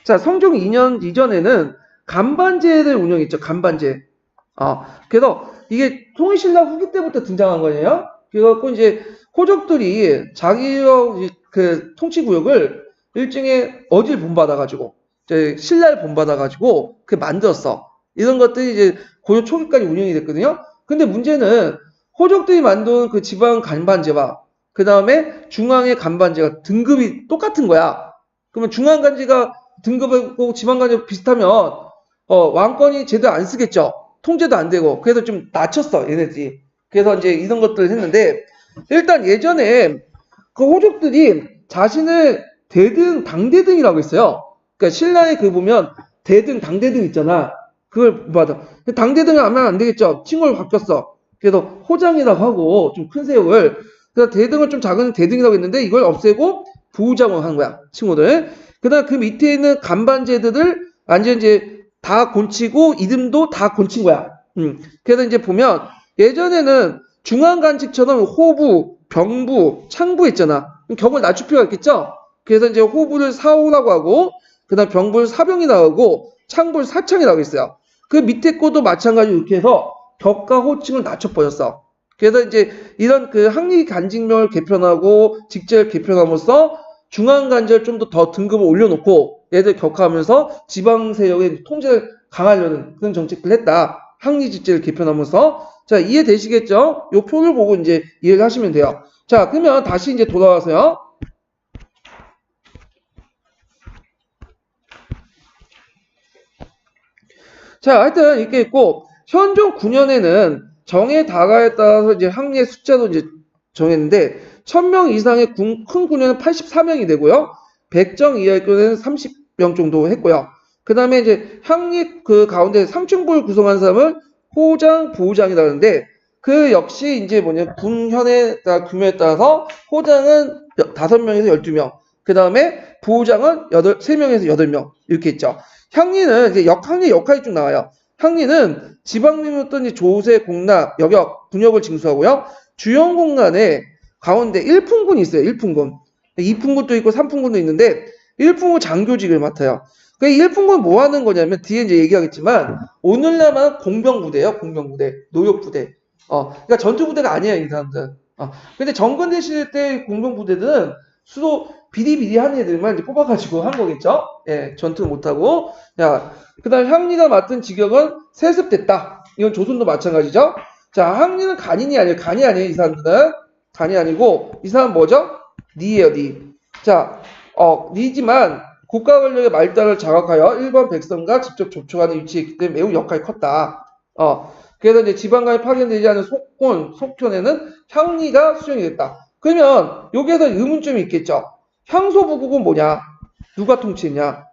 자, 성종 2년 이전에는 간반제를 운영했죠. 간반제. 그래서 이게 통일신라 후기 때부터 등장한 거예요. 그래갖고 이제 호족들이 자기의 그 통치구역을 일종의 어디를 본받아가지고 신라를 본받아가지고 그 만들었어. 이런 것들이 이제 고려 초기까지 운영이 됐거든요. 근데 문제는 호족들이 만든 그 지방 간반제와 그 다음에 중앙의 간반제가 등급이 똑같은 거야. 그러면 중앙간제가 등급하고 지방간제 비슷하면 왕권이 제대로 안 쓰겠죠. 통제도 안 되고 그래서 좀 낮췄어 얘네들이. 그래서 이제 이런 것들을 했는데 일단 예전에 그 호족들이 자신을 당대등이라고 했어요. 그러니까 신라에 그 보면 대등 당대등 있잖아. 그걸 받아. 당대등을 하면 안 되겠죠. 칭호를 바뀌었어. 그래서 호장이라고 하고 좀 큰 세력을 그래서 대등을 좀 작은 대등이라고 했는데 이걸 없애고 부장을 한 거야 칭호를. 그다음 그 밑에 있는 간반제들을 완전 이제 다 곤치고 이름도 다 곤친 거야. 그래서 이제 보면 예전에는 중앙관직처럼 호부, 병부, 창부 있잖아. 격을 낮출 필요가 있겠죠. 그래서 이제 호부를 사호라고 하고 그다음 병부를 사병이라고 하고 창부를 사창이라고 했어요. 그 밑에 것도 마찬가지로 이렇게 해서 격과 호칭을 낮춰버렸어. 그래서 이제 이런 그 항리 간직명을 개편하고 직제를 개편함으로써 중앙관제를 좀 더 등급을 올려놓고 얘들 격하면서 지방 세력의 통제를 강화하려는 그런 정책을 했다. 항리 직제를 개편하면서 자 이해되시겠죠? 요 표를 보고 이제 이해를 하시면 돼요. 자 그러면 다시 이제 돌아와서요. 자 하여튼 이렇게 있고 현종 9년에는 정의 다가에 따라서 이제 향리의 숫자도 이제 정했는데 1000명 이상의 큰 군에는 84명이 되고요. 100정 이하의 군에는 30명 정도 했고요. 그 다음에 이제 향리 그 가운데 삼층부를 구성한 사람을 호장, 부호장이라는데 그 역시 이제 군현에 따라 규모에 따라서 호장은 5명에서 12명, 그 다음에 부호장은 3명에서 8명 이렇게 있죠. 향리는 이제 향리 역할이 쭉 나와요. 향리는 지방민이었던 이제 조세, 공납, 여격, 군역을 징수하고요. 주요 공간에 가운데 1품군이 있어요. 1품군. 2품군도 있고 3품군도 있는데 1품군 장교직을 맡아요. 그 1품군 뭐 하는 거냐면 뒤에 이제 얘기하겠지만 오늘날만 공병부대예요. 공병부대, 노역부대. 그러니까 전투부대가 아니에요, 이 사람들. 근데 정근대 시대 때 공병부대들은 수도 비리비리한 애들만 이제 뽑아가지고 한 거겠죠? 예, 전투 못하고. 야, 그 다음 향리가 맡은 직역은 세습됐다. 이건 조선도 마찬가지죠? 자, 향리는 간이 아니에요, 이 사람들은. 간이 아니고, 이 사람 뭐죠? 니예요, 니. 자, 니지만 국가 권력의 말단을 장악하여 일반 백성과 직접 접촉하는 위치에 있기 때문에 매우 역할이 컸다. 그래서 이제 지방간에 파견되지 않은 속촌에는 향리가 수용이 됐다. 그러면 여기에서 의문점이 있겠죠. 향소부국은 뭐냐? 누가 통치했냐?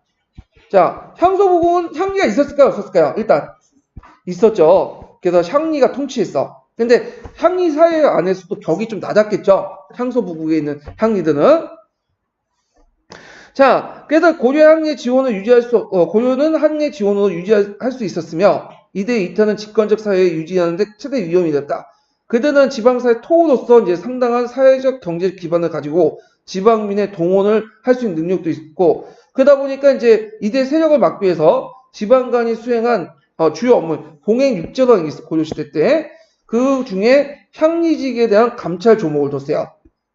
자, 향소부국은 향리가 있었을까요? 없었을까요? 일단 있었죠. 그래서 향리가 통치했어. 근데 향리 사회 안에서도 격이 좀 낮았겠죠. 향소부국에 있는 향리들은. 자, 그래서 고려는 향리의 지원으로 유지할 수 있었으며 이대 이탈은 집권적 사회에 유지하는데 최대 위험이 됐다. 그들은 지방사회 토우로서 이제 상당한 사회적 경제 기반을 가지고 지방민의 동원을 할 수 있는 능력도 있고, 그러다 보니까 이제 이대 세력을 막기 위해서 지방간이 수행한 주요 업무, 공행 육제라는 게 있어, 고려시대 때. 그 중에 향리직에 대한 감찰 조목을 뒀어요.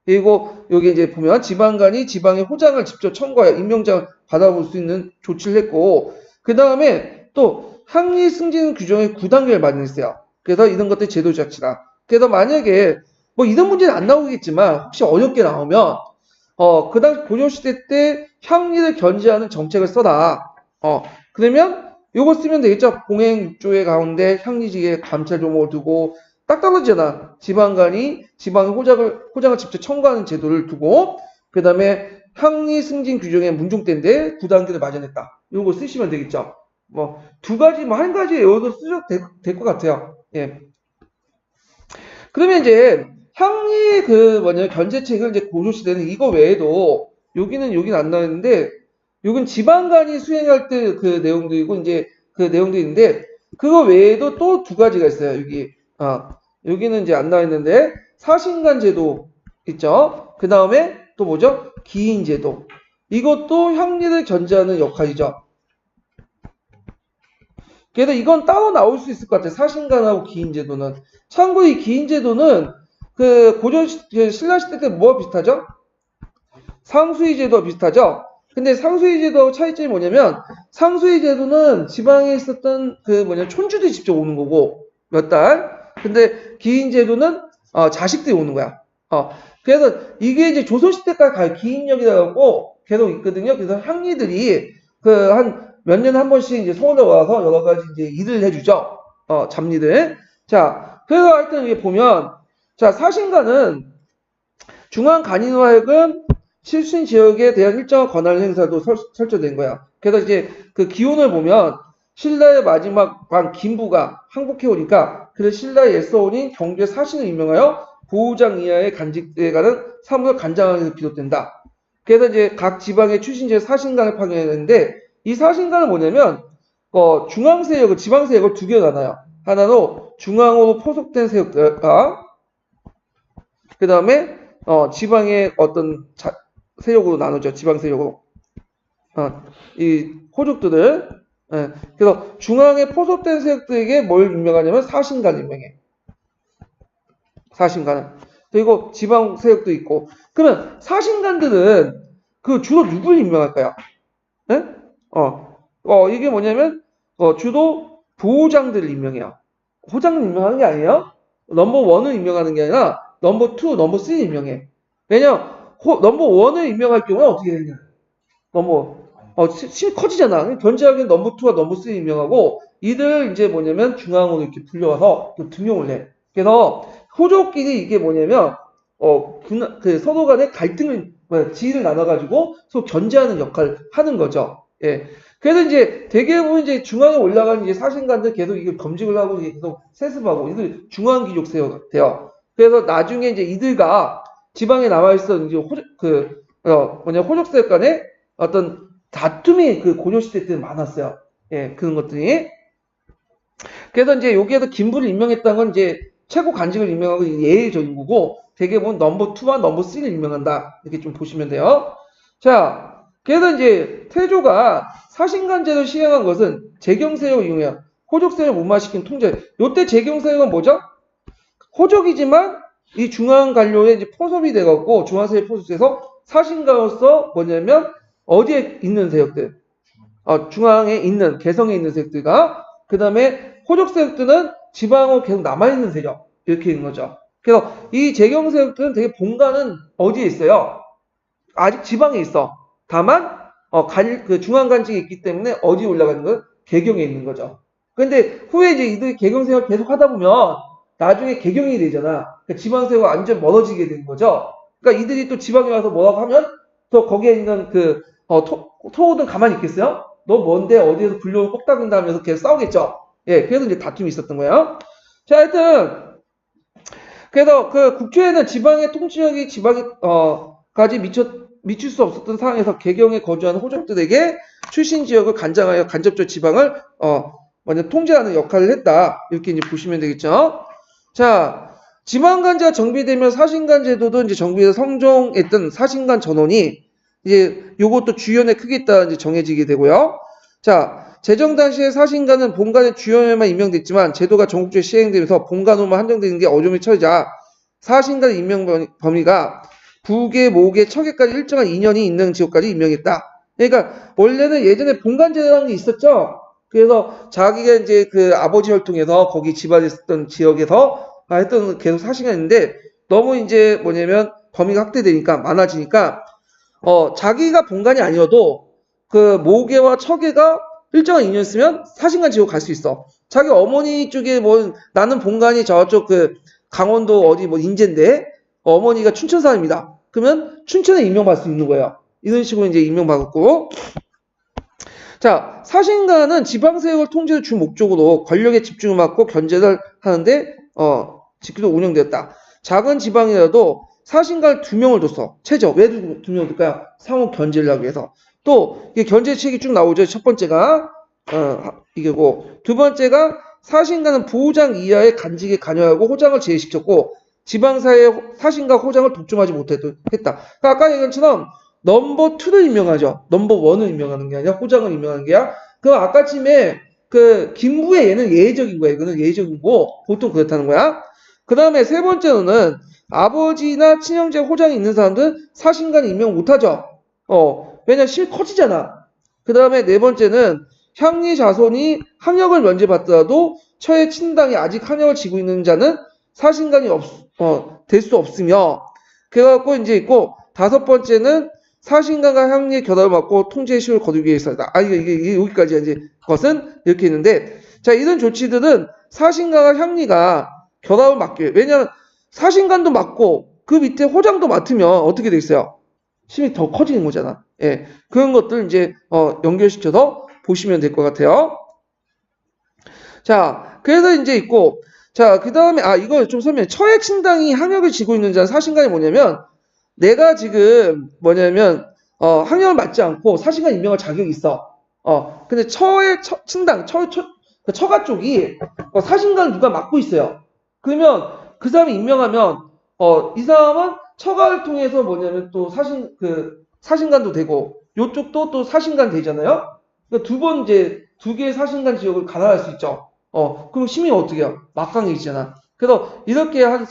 그리고 여기 이제 보면 지방간이 지방의 호장을 직접 청구하여 임명장을 받아볼 수 있는 조치를 했고, 그 다음에 또 향리 승진 규정의 9단계를 마련했어요. 그래서 이런 것들 제도 자치다. 그래서 만약에 뭐 이런 문제는 안 나오겠지만 혹시 어렵게 나오면 그 당시 고려시대 때 향리를 견제하는 정책을 써라. 그러면 요거 쓰면 되겠죠. 공행 6조의 가운데 향리직에 감찰 조목을 두고 딱 떨어지잖아. 지방간이 지방의 호장을 직접 청구하는 제도를 두고 그 다음에 향리 승진 규정의 문종대인데 9단계를 마련했다. 요거 쓰시면 되겠죠. 뭐 두 가지 뭐 한 가지 여기도 쓰셔도 될 것 같아요. 예. 그러면 이제 향리 견제책을 이제 고조시대는 이거 외에도 여기는 안 나왔는데 여긴 지방간이 수행할 때 그 내용들이고 이제 그 내용도 있는데 그거 외에도 또 두 가지가 있어요. 여기는 이제 안 나와 있는데 사신간 제도 있죠. 그 다음에 또 뭐죠? 기인 제도. 이것도 향리를 견제하는 역할이죠. 그래서 이건 따로 나올 수 있을 것 같아요. 사신간하고 기인제도는. 참고로 이 기인제도는 그 신라시대 때 뭐와 비슷하죠? 상수위제도와 비슷하죠? 근데 상수위제도하고 차이점이 뭐냐면 상수위제도는 지방에 있었던 촌주들이 직접 오는 거고 몇 달. 근데 기인제도는 자식들이 오는 거야. 그래서 이게 이제 조선시대까지 기인역이라고 계속 있거든요. 그래서 향리들이 몇 년에 한 번씩 이제 서울에 와서 여러 가지 이제 일을 해주죠. 잡일을. 자, 그래서 하여튼 이게 보면, 자, 사신간은 중앙 간인으로 하여금 실신 지역에 대한 일정한 권한을 행사도 설정된 거야. 그래서 이제 그 기원을 보면, 신라의 마지막 왕 김부가 항복해 오니까, 그래서 신라의 옛서원인 경주의 사신을 임명하여 보호장 이하의 간직에 관한 사무를 간장하는 비롯된다. 그래서 이제 각 지방의 출신지의 사신간을 파견했는데, 이 사신간은 뭐냐면 중앙 세력을 지방 세력을 두 개로 나눠요. 하나로 중앙으로 포속된 세력과 그 다음에 지방의 어떤 세력으로 나누죠. 지방 세력으로 이 호족들을. 그래서 중앙에 포속된 세력들에게 뭘 임명하냐면 사신간 임명해. 사신간은. 그리고 지방 세력도 있고. 그러면 사신간들은 주로 누굴 임명할까요? 네? 이게 뭐냐면, 주로 부호장들을 임명해요. 호장을 임명하는 게 아니에요. 넘버 1을 임명하는 게 아니라, 넘버 2, 넘버 3를 임명해. 왜냐면, 넘버 1을 임명할 경우는 어떻게 되냐. 힘이 커지잖아. 견제하기엔 넘버 2와 넘버 3를 임명하고, 이들 이제 뭐냐면 중앙으로 이렇게 불려와서 또 등용을 해. 그래서 호족끼리 이게 뭐냐면 그 서로 간의 갈등을 지위를 나눠가지고 서로 견제하는 역할을 하는 거죠. 예. 그래서 이제 대개는 이제 중앙에 올라가는 이제 사신관들 계속 이걸 검증을 하고 계속 세습하고 이들 중앙 귀족 세워가 돼요. 그래서 나중에 이제 이들과 지방에 남아있던 이제 호족세력 간의 어떤 다툼이 그 고려시대 때는 많았어요. 예, 그런 것들이. 그래서 이제 여기에서 김부를 임명했다는 건 이제 최고 관직을 임명하고 예외적인 거고, 대개 보면 넘버 2와 넘버 3를 임명한다. 이렇게 좀 보시면 돼요. 자, 그래서 이제 태조가 사신관제를 시행한 것은 재경세력을 이용해요. 호족세력을 무마시킨 통제. 요때 재경세력은 뭐죠? 호족이지만 이 중앙 관료에 이제 포섭이 돼갖고 중앙세력 포섭돼서 사신가로서 뭐냐면 어디에 있는 세력들, 중앙에 있는 개성에 있는 세력들과 그 다음에 호족 세력들은 지방으로 계속 남아있는 세력 이렇게 있는 거죠. 그래서 이 재경 세력들은 되게 본관은 어디에 있어요? 아직 지방에 있어. 다만 그 중앙 관직이 있기 때문에 어디에 올라가는 건 개경에 있는 거죠. 근데 후에 이제 이들이 개경 세력 계속 하다 보면 나중에 개경이 되잖아. 그러니까 지방 세력과 완전 멀어지게 되는 거죠. 그러니까 이들이 또 지방에 와서 뭐라고 하면 또 거기에 있는 그 토호든 가만히 있겠어요? 너 뭔데 어디에서 불려올 꼭다긴다 하면서 계속 싸우겠죠. 예, 그래서 이제 다툼이 있었던 거예요. 자, 하여튼 그래서 그 국초에는 지방의 통치력이 지방까지 미칠 수 없었던 상황에서 개경에 거주하는 호족들에게 출신 지역을 간장하여 간접적 지방을 먼저 통제하는 역할을 했다. 이렇게 이제 보시면 되겠죠. 자, 지방간제가 정비되면 사신간 제도도 이제 정비해서 성종했던 사신간 전원이 이제 요것도 주연에 크게 있다 이제 정해지게 되고요. 자, 제정 당시에 사신간은 본관의 주연에만 임명됐지만 제도가 전국적으로 시행되면서 본관으로만 한정되는 게 어려움이 처지자 사신간 임명 범위가 부계, 모계, 처계까지 일정한 인연이 있는 지역까지 임명했다. 그러니까 원래는 예전에 본관제라는 게 있었죠. 그래서 자기가 이제 그 아버지 혈통에서 거기 집안에 있었던 지역에서 했던 계속 사신간 있는데 너무 이제 뭐냐면 범위가 확대되니까 많아지니까 자기가 본관이 아니어도 그 모계와 처계가 일정한 인연 쓰면 사신간 지역 갈 수 있어. 자기 어머니 쪽에 뭐 나는 본관이 저쪽 그 강원도 어디 뭐 인제인데 어머니가 춘천 사람이다. 그러면 춘천에 임명받을 수 있는 거예요. 이런 식으로 이제 임명받았고. 자, 사신간은 지방세력을 통제를 주 목적으로 권력의 집중을 막고 견제를 하는데 직기도 운영되었다. 작은 지방이라도 사신간 2명을 뒀어. 최저. 왜 2명을 둘까요? 상호 견제를 하기 위해서. 또 이게 견제책이 쭉 나오죠. 첫 번째가 이게고 두 번째가 사신간은 부호장 이하의 간직에 관여하고 호장을 제외시켰고 지방사의 사신과 호장을 독점하지 못했다. 그러니까 아까 얘기한 것처럼 넘버 2를 임명하죠. 넘버 1을 임명하는 게 아니라 호장을 임명하는 게 아니라 그 아까쯤에 그 김부의 얘는 예외적인 거예요. 이거는 예외적이고 보통 그렇다는 거야. 그 다음에 세 번째로는 아버지나 친형제 호장이 있는 사람들은 사신간 임명 못하죠. 왜냐면 힘이 커지잖아. 그 다음에 네 번째는 향리 자손이 항역을 면제받더라도 처의 친당이 아직 항역을 지고 있는 자는 사신간이 될 수 없으며 그래갖고 이제 있고 다섯 번째는 사신간과 향리의 결합을 막고 통제의 시효를 거두기 위해서다. 이게 여기까지 이제 것은 이렇게 있는데 자 이런 조치들은 사신간과 향리가 결합을 막기 위해 왜냐하면 사신간도 맡고 그 밑에 호장도 맡으면 어떻게 돼 있어요? 힘이 더 커지는 거잖아. 예, 그런 것들 이제 연결시켜서 보시면 될 것 같아요. 자, 그래서 이제 있고 자, 그 다음에 이거 좀 설명해. 처의 친당이 항역을 지고 있는 자는 사신간이 뭐냐면 내가 지금 뭐냐면 항역을 맡지 않고 사신간 임명할 자격이 있어. 근데 친당 그 처가 쪽이 사신간을 누가 맡고 있어요. 그러면 그 사람이 임명하면 이 사람은 처가를 통해서 뭐냐면 또 사신간도 되고 요쪽도 또 사신간 되잖아요. 그러니까 두 개의 사신간 지역을 가나할 수 있죠. 그럼 힘이 어떻게 해요? 막강해지잖아. 그래서 이렇게 한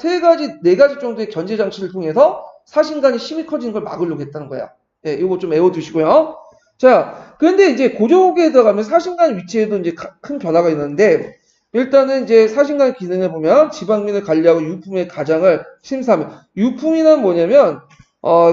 네 가지 정도의 견제 장치를 통해서 사신간이 힘이 커지는 걸 막으려고 했다는 거야. 예, 이거 좀 외워두시고요. 자, 그런데 이제 고조기에 들어가면 사신간 위치에도 이제 큰 변화가 있는데, 일단은 이제 사신간 기능을 보면 지방민을 관리하고 유품의 가장을 심사하며, 유품이란 뭐냐면,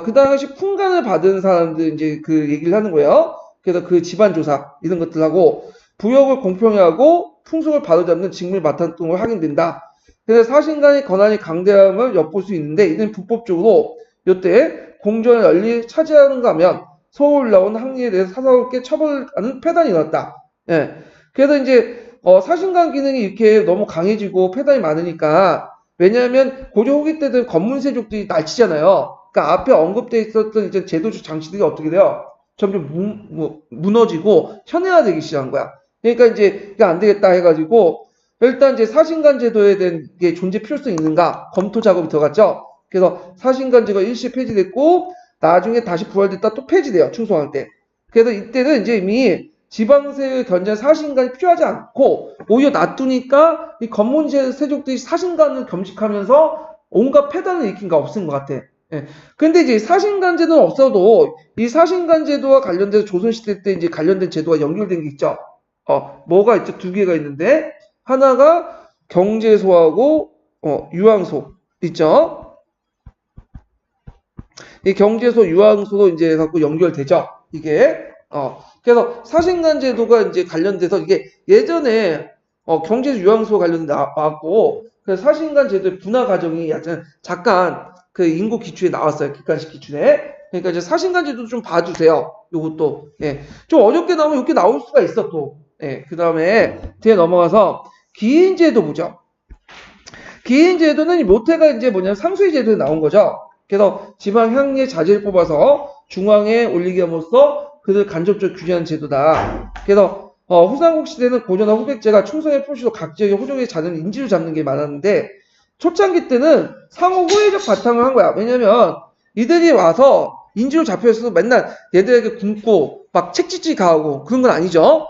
그 당시 품간을 받은 사람들 이제 그 얘기를 하는 거예요. 그래서 그 집안 조사, 이런 것들 하고, 부역을 공평히 하고 풍속을 바로잡는 직무를 맡았던 걸 확인된다. 그래서 사신간의 권한이 강대함을 엿볼 수 있는데 이는 불법적으로 이때 공정의 권리 차지하는가 하면 서울 올라온 항의에 대해서 사사롭게 처벌하는 폐단이 일어났다. 예. 그래서 이제 사신간 기능이 이렇게 너무 강해지고 폐단이 많으니까 왜냐하면 고려 후기 때는 검문세족들이 날치잖아요. 그러니까 앞에 언급되어 있었던 이제 제도적 장치들이 어떻게 돼요? 점점 무너지고 현해화되기 시작한 거야. 그러니까 이제 이게 안 되겠다 해가지고 일단 이제 사신간 제도에 대한 게 존재 필요성이 있는가 검토 작업이 들어갔죠. 그래서 사신간 제도가 일시 폐지됐고 나중에 다시 부활됐다 또 폐지돼요. 충성할 때. 그래서 이때는 이제 이미 지방세의 견제한 사신간이 필요하지 않고 오히려 놔두니까 이 검문제 세족들이 사신간을 겸직하면서 온갖 폐단을 일으킨 거 없은 것 같아. 예. 근데 이제 사신간 제도는 없어도 이 사신간 제도와 관련돼서 조선시대 때 이제 관련된 제도가 연결된 게 있죠. 뭐가 있죠? 두 개가 있는데 하나가 경제소하고 유황소 있죠. 이 경제소, 유황소도 이제 갖고 연결되죠. 이게 그래서 사신간 제도가 이제 관련돼서 이게 예전에 경제소, 유황소 관련 나왔고 그래서 사신간 제도의 분화 과정이 약간 잠깐 그 인구 기출에 나왔어요. 객관식 기출에. 그러니까 이제 사신간 제도 좀 봐주세요. 요것도 예. 좀 어렵게 나오면 이렇게 나올 수가 있어 또. 예. 그 다음에 뒤에 넘어가서 기인제도 보죠. 기인제도는 모태가 이제 뭐냐면 상수의 제도에 나온 거죠. 그래서 지방 향리의 자제를 뽑아서 중앙에 올리게 함으로써 그들 간접적으로 규제하는 제도다. 그래서 후삼국 시대는 고조나 후백제가 충성의 표시로 각 지역의 호족의 자는 인지를 잡는 게 많았는데 초창기 때는 상호 호의적 바탕을 한 거야. 왜냐면 이들이 와서 인지로 잡혀있어도 맨날 얘들에게 굶고 막 책짓지 가하고 그런 건 아니죠.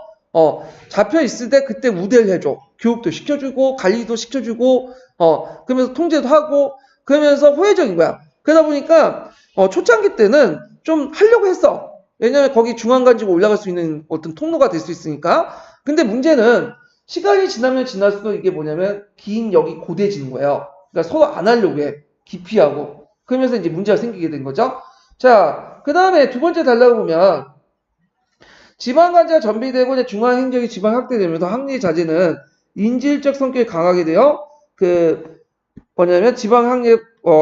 잡혀있을 때 그때 우대를 해줘. 교육도 시켜주고 관리도 시켜주고 그러면서 통제도 하고 그러면서 호혜적인 거야. 그러다 보니까 초창기 때는 좀 하려고 했어. 왜냐면 거기 중앙간지고 올라갈 수 있는 어떤 통로가 될 수 있으니까. 근데 문제는 시간이 지나면 지날수록 이게 뭐냐면 기인력이 고대해지는 거예요. 그러니까 서로 안 하려고 해. 기피하고. 그러면서 이제 문제가 생기게 된 거죠. 자, 그 다음에 두 번째 달라고 보면 지방간제가 전비되고 이제 중앙행정이 지방 확대되면서 항리의 자제는 인질적 성격이 강하게 되어 뭐냐면 지방 항리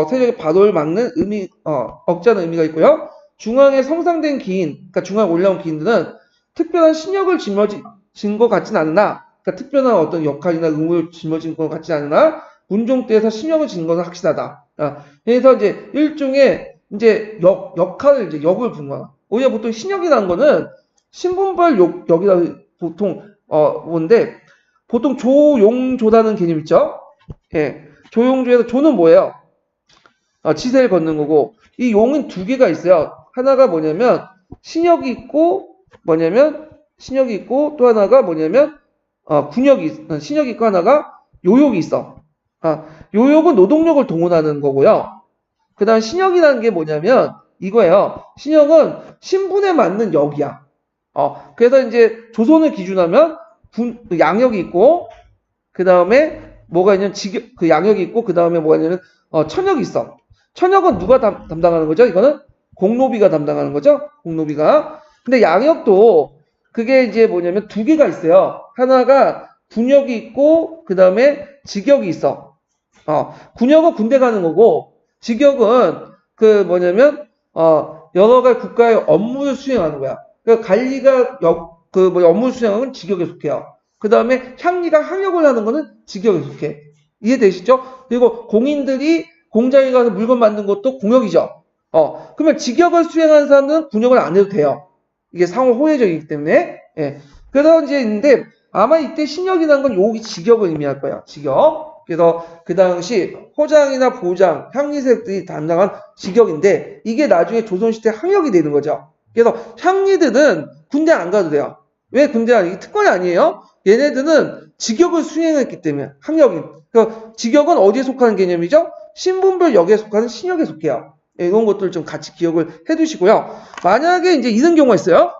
세력의 바도를 막는 의미 억제하는 의미가 있고요. 중앙에 성상된 기인, 그러니까 중앙에 올라온 기인들은 특별한 신역을 짊어진 것 같진 않으나, 그러니까 특별한 어떤 역할이나 의무를 짊어진 것 같지 않으나 문종때에서 신역을 지는 것은 확실하다. 그래서 이제 일종의 이제 역할을 이제 역을 부른 거야. 오히려 보통 신역이라는 거는 신분별 역이라 보통 뭔데 보통 조용조라는 개념 있죠? 예. 조용조에서 조는 뭐예요? 치세를 걷는 거고 이 용은 두 개가 있어요. 하나가 뭐냐면 신역이 있고 또 하나가 뭐냐면 신역이 있고 하나가 요역이 있어. 요역은 노동력을 동원하는 거고요. 그 다음 신역이라는 게 뭐냐면 이거예요. 신역은 신분에 맞는 역이야. 그래서 이제 조선을 기준하면 양역이 있고 그 다음에 뭐가 있냐면 그 양역이 있고 그 다음에 뭐가 있냐면 천역이 있어. 천역은 누가 담당하는 거죠? 이거는 공노비가 담당하는 거죠? 공노비가. 근데 양역도 그게 이제 뭐냐면 두 개가 있어요. 하나가 군역이 있고 그 다음에 직역이 있어. 군역은 군대 가는 거고 직역은 그 뭐냐면 여러 가지 국가의 업무를 수행하는 거야. 그러니까 관리가 업무 수행하는 직역에 속해요. 그 다음에 향리가 항역을 하는 거는 직역에 속해. 이해되시죠? 그리고 공인들이 공장에 가서 물건 만든 것도 공역이죠. 그러면 직역을 수행하는 사람은 군역을 안 해도 돼요. 이게 상호 호혜적이기 때문에. 예. 그래서 이제 있는데 아마 이때 신역이라는 건 여기 직역을 의미할 거야. 직역. 그래서 그 당시 호장이나 보장, 향리세력들이 담당한 직역인데 이게 나중에 조선시대 항역이 되는 거죠. 그래서 향리들은 군대 안 가도 돼요. 왜 군대 이게 특권이 아니에요? 얘네들은 직역을 수행했기 때문에 항역인. 그러니까 직역은 어디에 속하는 개념이죠? 신분별 역에 속하는 신역에 속해요. 이런 것들 좀 같이 기억을 해두시고요. 만약에 이제 이런 경우가 있어요.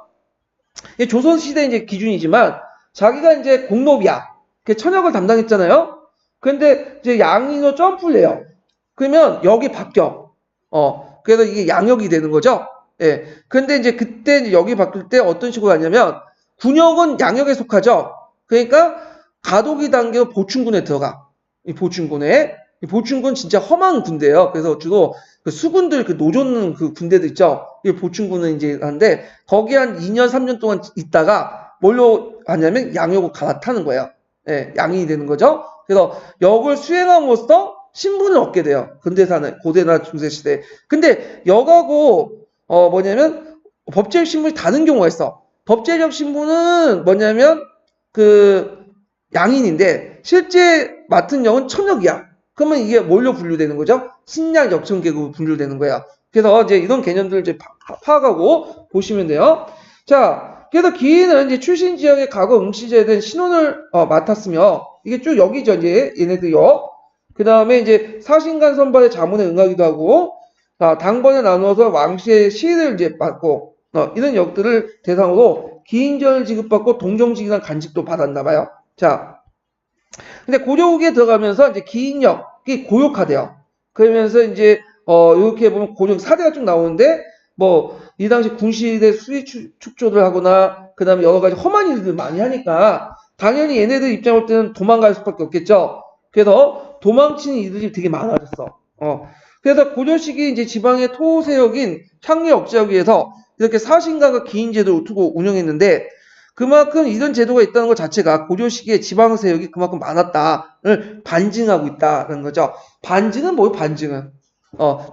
조선시대 이제 기준이지만 자기가 이제 공노비야. 천역을 담당했잖아요. 근데 이제 양인으로 점프를 해요. 그러면 역이 바뀌어. 그래서 이게 양역이 되는 거죠. 예. 근데 이제 그때 이제 역이 바뀔 때 어떤 식으로 하냐면 군역은 양역에 속하죠. 그러니까 가도기 단계로 보충군에 들어가. 이 보충군에. 이 보충군 진짜 험한 군대예요. 그래서 주로 그 수군들 그 노젓는 그 군대들 있죠. 이 보충군은 이제 하는데 거기 한 2년 3년 동안 있다가 뭘로 하냐면 양역으로 갈아타는 거예요. 예, 양이 되는 거죠. 그래서 역을 수행함으로써 신분을 얻게 돼요. 근대사는 고대나 중세시대. 근데 역하고 뭐냐면 법제적 신분이 다른 경우가 있어. 법제적 신분은 뭐냐면 그 양인인데 실제 맡은 역은 천역이야. 그러면 이게 뭘로 분류되는 거죠? 신약 역천계급으로 분류되는 거야. 그래서 이제 이런 개념들을 이제 파악하고 보시면 돼요. 자, 그래서 기인은 이제 출신 지역의 과거 응시제에 대한 신원을 맡았으며 이게 쭉 여기죠. 이제 얘네들 역. 그 다음에 이제 사신간 선발의 자문에 응하기도 하고 당번에 나누어서 왕씨의 시를 이제 맡고 이런 역들을 대상으로 기인전을 지급받고 동정직이나 간직도 받았나 봐요. 자, 근데 고려 후기에 들어가면서 이제 기인역이 고역화돼요. 그러면서 이제 이렇게 보면 고려 사대가 쭉 나오는데 뭐 이 당시 군시대 수리 축조를 하거나 그 다음에 여러 가지 험한 일들 많이 하니까 당연히 얘네들 입장 볼 때는 도망갈 수밖에 없겠죠. 그래서 도망치는 이들이 되게 많아졌어. 그래서 고려 시기 이제 지방의 토세역인 향리 억제하기 위해서 이렇게 사신가가 기인 제도를 두고 운영했는데 그만큼 이런 제도가 있다는 것 자체가 고려 시기에 지방 세력이 그만큼 많았다를 반증하고 있다는 거죠. 반증은 뭐예요? 반증은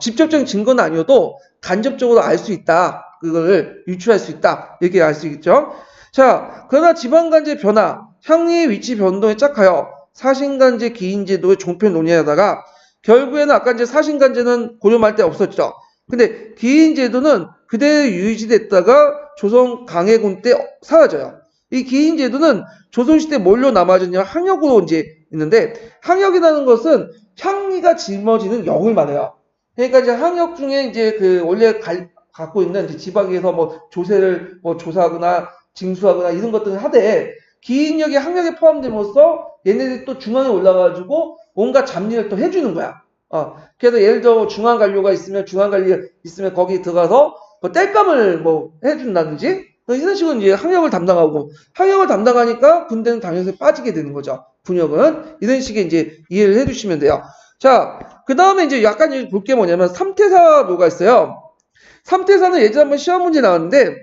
직접적인 증거는 아니어도 간접적으로 알 수 있다. 그거를 유추할 수 있다. 이렇게 알 수 있겠죠. 자, 그러나 지방간제 변화, 향리의 위치 변동에 짝하여 사신간제 기인제도의 종편 논의하다가 결국에는 아까 이제 사신간제는 고려 말 때 없었죠. 근데 기인제도는 그대로 유지됐다가 조선 강해군 때 사라져요. 이 기인제도는 조선시대 뭘로 남아졌냐 항역으로 이제 있는데 항역이라는 것은 향리가 짊어지는 역을 말해요. 그러니까 이제 항역 중에 이제 그 원래 갖고 있는 이제 지방에서 뭐 조세를 뭐 조사하거나 징수하거나 이런 것들을 하되 기인역이 항역에 포함됨으로써 얘네들이 또 중앙에 올라가지고 뭔가 잡일을 또 해주는 거야. 그래서 예를 들어 중앙관료가 있으면 거기 들어가서 뭐 땔감을 뭐 해준다든지 이런 식으로 이제 항역을 담당하고 항역을 담당하니까 군대는 당연히 빠지게 되는 거죠. 군역은 이런 식의 이제 이해를 해주시면 돼요. 자, 그 다음에 이제 약간 볼 게 뭐냐면 삼태사묘가 있어요. 삼태사는 예전에 한번 시험 문제 나왔는데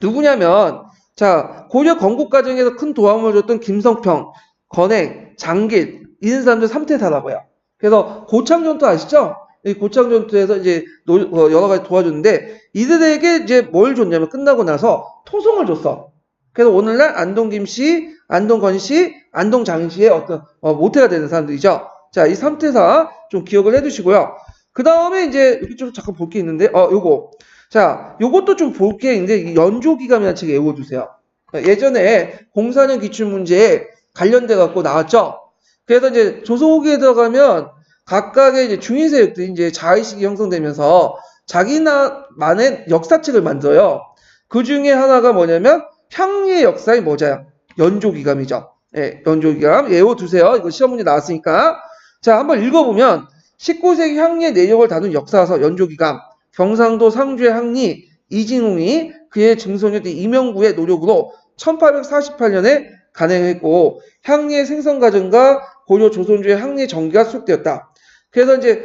누구냐면 자 고려 건국 과정에서 큰 도움을 줬던 김성평, 건액, 장길 이런 사람들 삼태사라고요. 그래서 고창전투 아시죠? 이 고창전투에서 이제 여러 가지 도와줬는데 이들에게 이제 뭘 줬냐면 끝나고 나서 토송을 줬어. 그래서 오늘날 안동 김씨, 안동 건씨, 안동 장씨의 어떤 모태가 되는 사람들이죠. 자, 이 삼태사 좀 기억을 해두시고요. 그 다음에 이제 여기 좀 잠깐 볼 게 있는데 요거. 자, 요것도 좀 볼 게 있는데 연조기감이라는 책 외워두세요. 예전에 04년 기출문제에 관련돼 갖고 나왔죠. 그래서 이제 조선 후기에 들어가면 각각의 이제 중위 세력들이 이제 자의식이 형성되면서 자기만의 역사책을 만들어요. 그 중에 하나가 뭐냐면 향리의 역사의 뭐죠? 연조기감이죠. 예, 연조기감 외워두세요. 이거 시험 문제 나왔으니까. 자, 한번 읽어보면 19세기 향리의 내력을 다룬 역사서 연조기감, 경상도 상주의 향리 이진웅이 그의 증손녀 이명구의 노력으로 1848년에 간행했고 향리의 생성 과정과 고려 조선주의 향리 정기가 수록되었다. 그래서 이제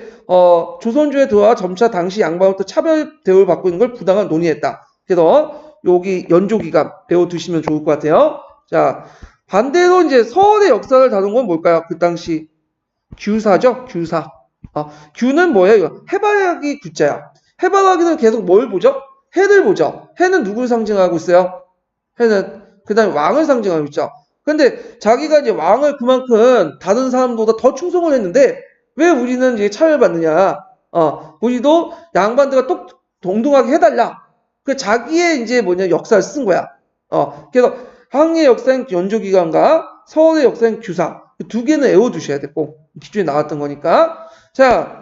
조선주에 들어와 점차 당시 양반부터 차별 대우를 받고 있는 걸 부당한 논의했다. 그래서 여기 연조기감 배워두시면 좋을 것 같아요. 자, 반대로 이제 서울의 역사를 다룬 건 뭘까요? 그 당시 규사죠. 규사. 규는 뭐예요? 이거 해바라기 규자야. 해바라기는 계속 뭘 보죠? 해를 보죠. 해는 누구를 상징하고 있어요? 해는 그 다음에 왕을 상징하고 있죠. 근데 자기가 이제 왕을 그만큼 다른 사람보다 더 충성을 했는데 왜 우리는 이제 차별받느냐? 우리도 양반들과 똑 동등하게 해달라. 그 자기의 이제 뭐냐 역사를 쓴 거야. 그래서 항리의 역사인 연조기관과 서울의 역사인 규사 두 개는 외워두셔야 돼. 꼭 기준에 나왔던 거니까. 자,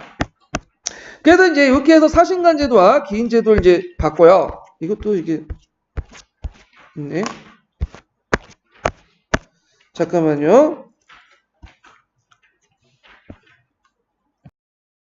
그래서 이제 이렇게 해서 사신간제도와 기인제도를 이제 바꿔요. 이것도 이게 있네. 잠깐만요.